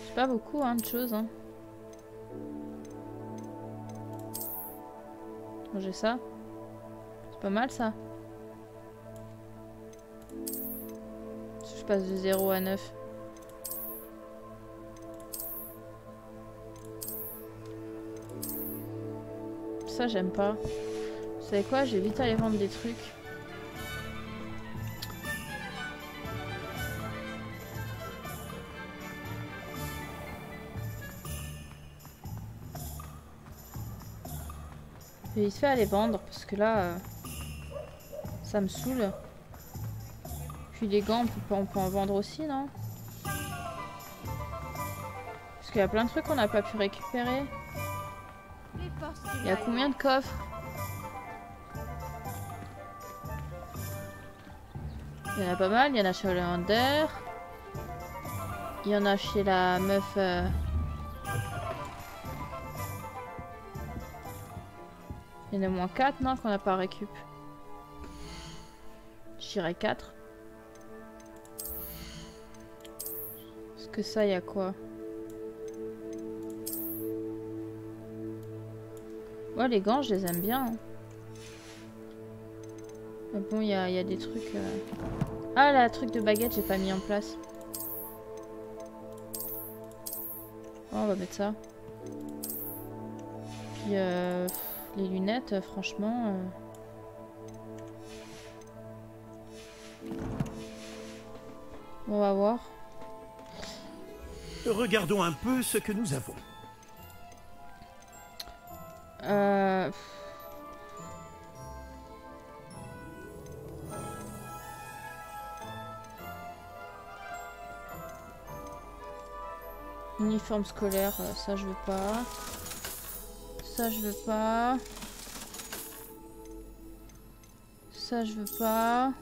J'ai pas beaucoup hein, de choses. Hein. Bon, j'ai ça. C'est pas mal ça. Je passe de 0 à 9. Ça j'aime pas. Vous savez quoi? J'ai vite aller vendre des trucs. Je vais vite fait aller vendre parce que là ça me saoule. Puis les gants on peut en vendre aussi, non? Parce qu'il y a plein de trucs qu'on n'a pas pu récupérer. Il y a combien de coffres? Il y en a pas mal, il y en a chez Hollander. Il y en a chez la meuf... Il y en a moins 4, non, qu'on n'a pas récup. Je dirais 4. Parce que ça, il y a quoi? Ouais, les gants, je les aime bien. Hein. Mais bon, il y a des trucs... Ah, là, truc de baguette, j'ai pas mis en place. Oh, on va mettre ça. Puis, les lunettes, franchement... On va voir. Regardons un peu ce que nous avons. Uniforme scolaire, ça je veux pas. Ça je veux pas. Ça je veux pas.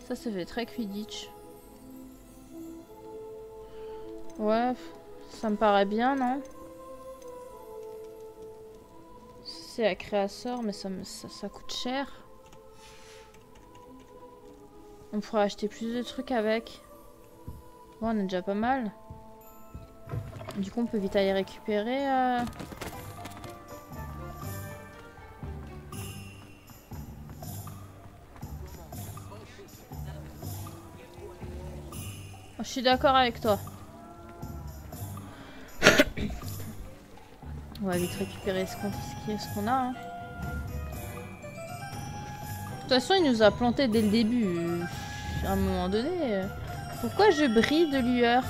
Ça fait très Quidditch. Ouais, ça me paraît bien, non? C'est à créateur, mais ça coûte cher. On pourrait acheter plus de trucs avec. Bon, on est déjà pas mal. Du coup, on peut vite aller récupérer. Je suis d'accord avec toi. On va vite récupérer ce qu'on a. Hein. De toute façon, il nous a planté dès le début. À un moment donné. Pourquoi je brille de lueur?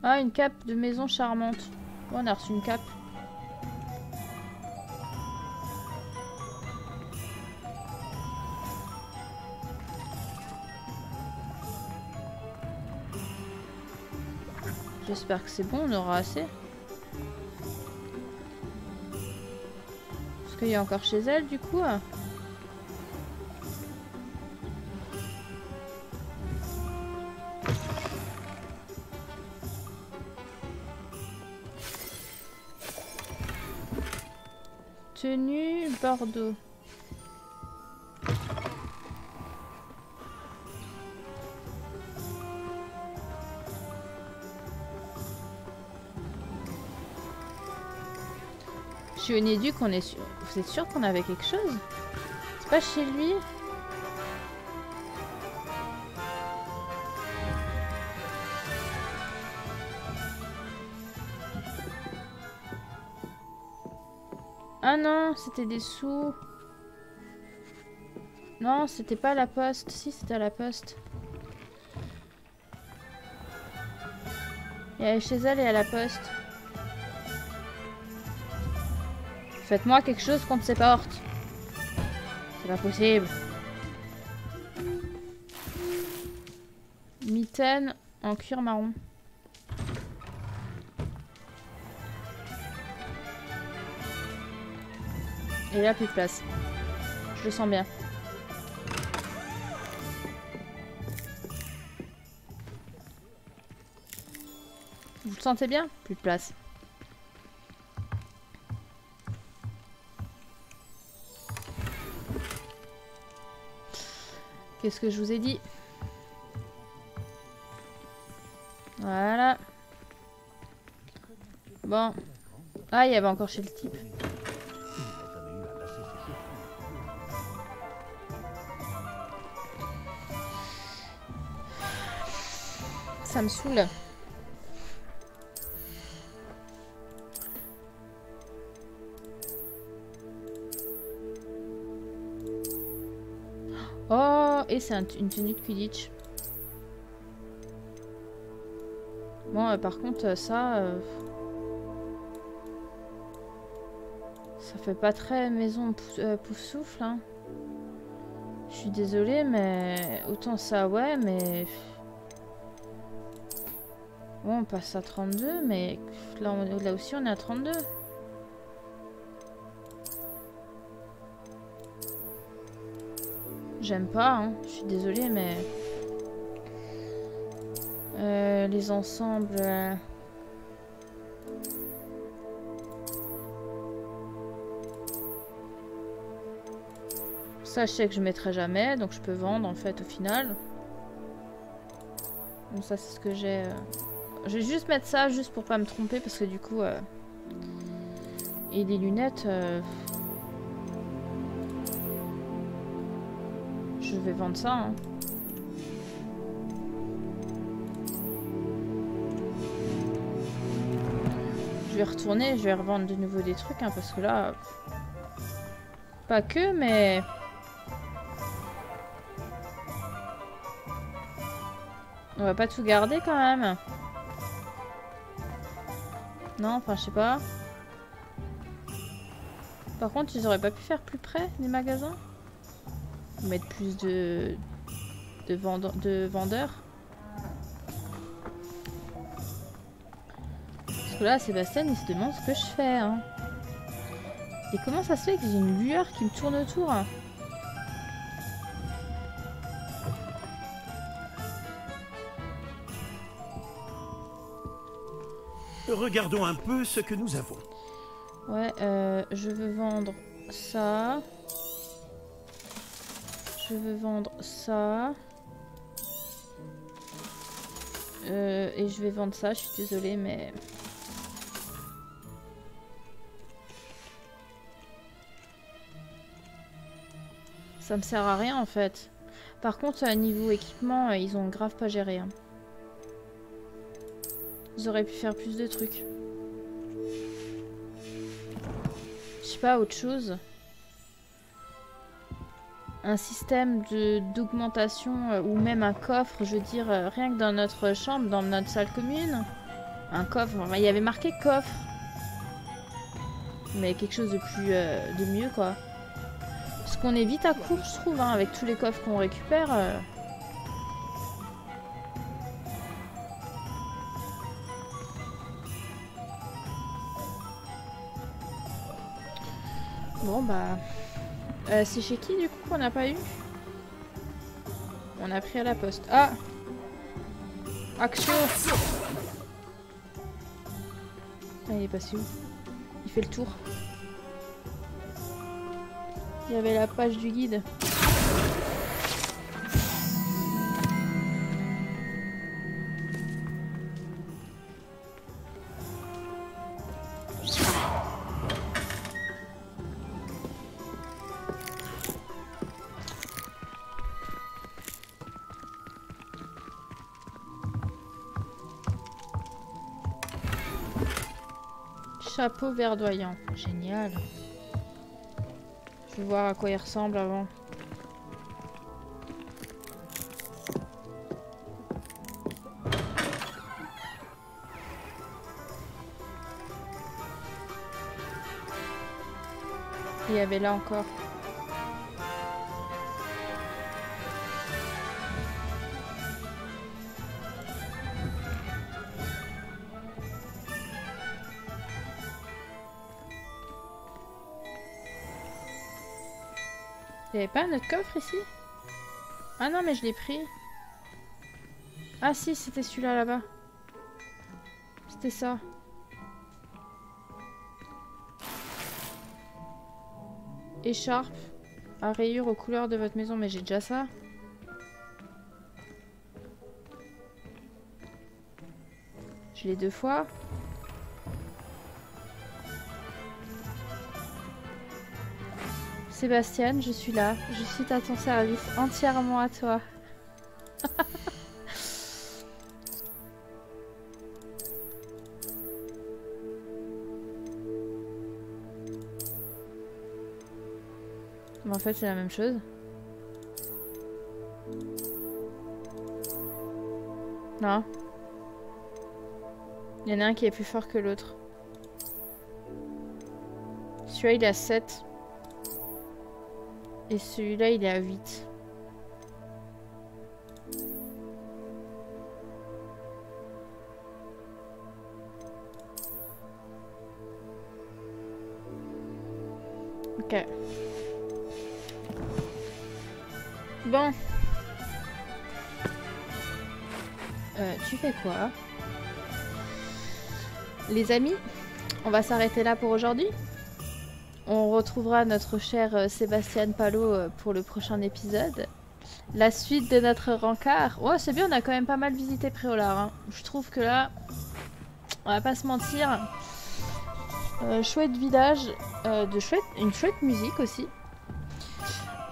Ah, une cape de maison charmante. Oh, on a reçu une cape. J'espère que c'est bon, on aura assez. Parce qu'il y a encore chez elle, du coup. Tenue Bordeaux. Je suis au Néduc, on est sûr. Vous êtes sûr qu'on avait quelque chose? C'est pas chez lui? Ah non, c'était des sous. Non, c'était pas à la poste. Si, c'était à la poste. Il y avait chez elle et à la poste. Faites-moi quelque chose contre ces portes. C'est pas possible. Mitaine en cuir marron. Et là, plus de place. Je le sens bien. Vous le sentez bien? Plus de place. Qu'est-ce que je vous ai dit? Voilà. Bon. Ah, il y avait encore chez le type. Ça me saoule. Oh, et c'est une tenue de Quidditch. Bon, par contre, ça fait pas très maison pouf souffle. Hein. Je suis désolée, mais autant ça, ouais, mais bon, on passe à 32, mais là aussi, on est à 32. J'aime pas, hein. Je suis désolée, mais les ensembles. Ça, je sais que je mettrai jamais, donc je peux vendre en fait au final. Donc ça, c'est ce que j'ai. Je vais juste mettre ça, juste pour pas me tromper, parce que du coup. Et les lunettes. Je vais vendre ça. Hein. Je vais retourner, je vais revendre de nouveau des trucs, hein, parce que là... Pas que, mais... On va pas tout garder quand même. Non, enfin je sais pas. Par contre, ils auraient pas pu faire plus près des magasins? Mettre plus de vendeurs. Parce que là, Sébastien, il se demande ce que je fais. Hein. Et comment ça se fait que j'ai une lueur qui me tourne autour? Regardons un peu ce que nous avons. Ouais, je veux vendre ça. Je veux vendre ça. Et je vais vendre ça, je suis désolée, mais... ça me sert à rien en fait. Par contre, niveau équipement, ils ont grave pas géré. Hein. Ils auraient pu faire plus de trucs. Je sais pas, autre chose. Un système d'augmentation ou même un coffre, je veux dire, rien que dans notre chambre, dans notre salle commune. Un coffre, enfin, il y avait marqué coffre. Mais quelque chose de plus, de mieux quoi. Parce qu'on est vite à court, je trouve, hein, avec tous les coffres qu'on récupère. Bon bah... c'est chez qui du coup qu'on n'a pas eu? On a pris à la poste. Ah! Action! Ah, il est passé où? Il fait le tour. Il y avait la page du guide. Chapeau verdoyant. Génial. Je vais voir à quoi il ressemble avant. Il y avait là encore. Il n'y avait pas un autre coffre ici? Ah non, mais je l'ai pris. Ah si, c'était celui-là là-bas. C'était ça. Écharpe à rayures aux couleurs de votre maison, mais j'ai déjà ça. Je l'ai 2 fois. Sébastien, je suis là. Je suis à ton service, entièrement à toi. Mais en fait, c'est la même chose. Non. Il y en a un qui est plus fort que l'autre. Celui-là, il a 7. Et celui-là, il est à 8. Ok. Bon. Tu fais quoi? Les amis, on va s'arrêter là pour aujourd'hui. On retrouvera notre cher Sébastien Palot pour le prochain épisode. La suite de notre rencard. Oh, c'est bien, on a quand même pas mal visité Préolard. Hein. Je trouve que là, on va pas se mentir. Chouette village, une chouette musique aussi.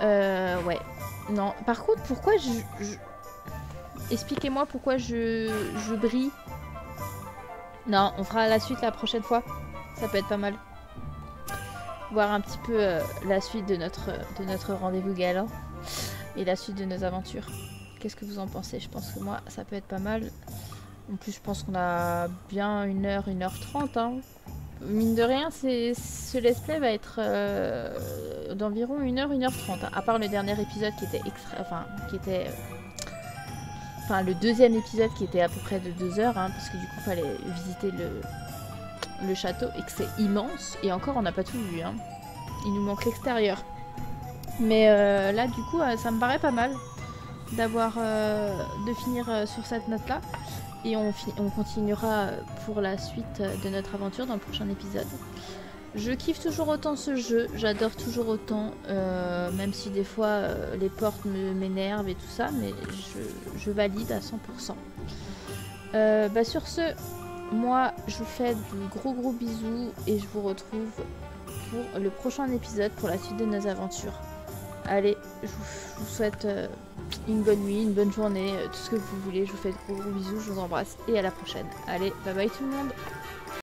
Ouais. Non, par contre, pourquoi expliquez-moi pourquoi je brille. Non, on fera la suite la prochaine fois. Ça peut être pas mal. Voir un petit peu la suite de notre rendez-vous galant et la suite de nos aventures. qu'est-ce que vous en pensez? Je pense que moi, ça peut être pas mal. En plus, je pense qu'on a bien 1h, 1h30. Hein. Mine de rien, ce let's play va être d'environ 1h, 1h30. Hein. À part le dernier épisode qui était Enfin, le deuxième épisode qui était à peu près de 2 heures, hein, parce que du coup, il fallait visiter le château et que c'est immense. Et encore, on n'a pas tout vu. Hein. Il nous manque l'extérieur. Mais là, du coup, ça me paraît pas mal de finir sur cette note-là. Et on continuera pour la suite de notre aventure dans le prochain épisode. Je kiffe toujours autant ce jeu, j'adore toujours autant, même si des fois les portes m'énervent et tout ça, mais je valide à 100%. Sur ce, moi je vous fais de gros bisous et je vous retrouve pour le prochain épisode pour la suite de nos aventures. Allez, je vous souhaite une bonne nuit, une bonne journée, tout ce que vous voulez. Je vous fais de gros bisous, je vous embrasse et à la prochaine. Allez, bye bye tout le monde.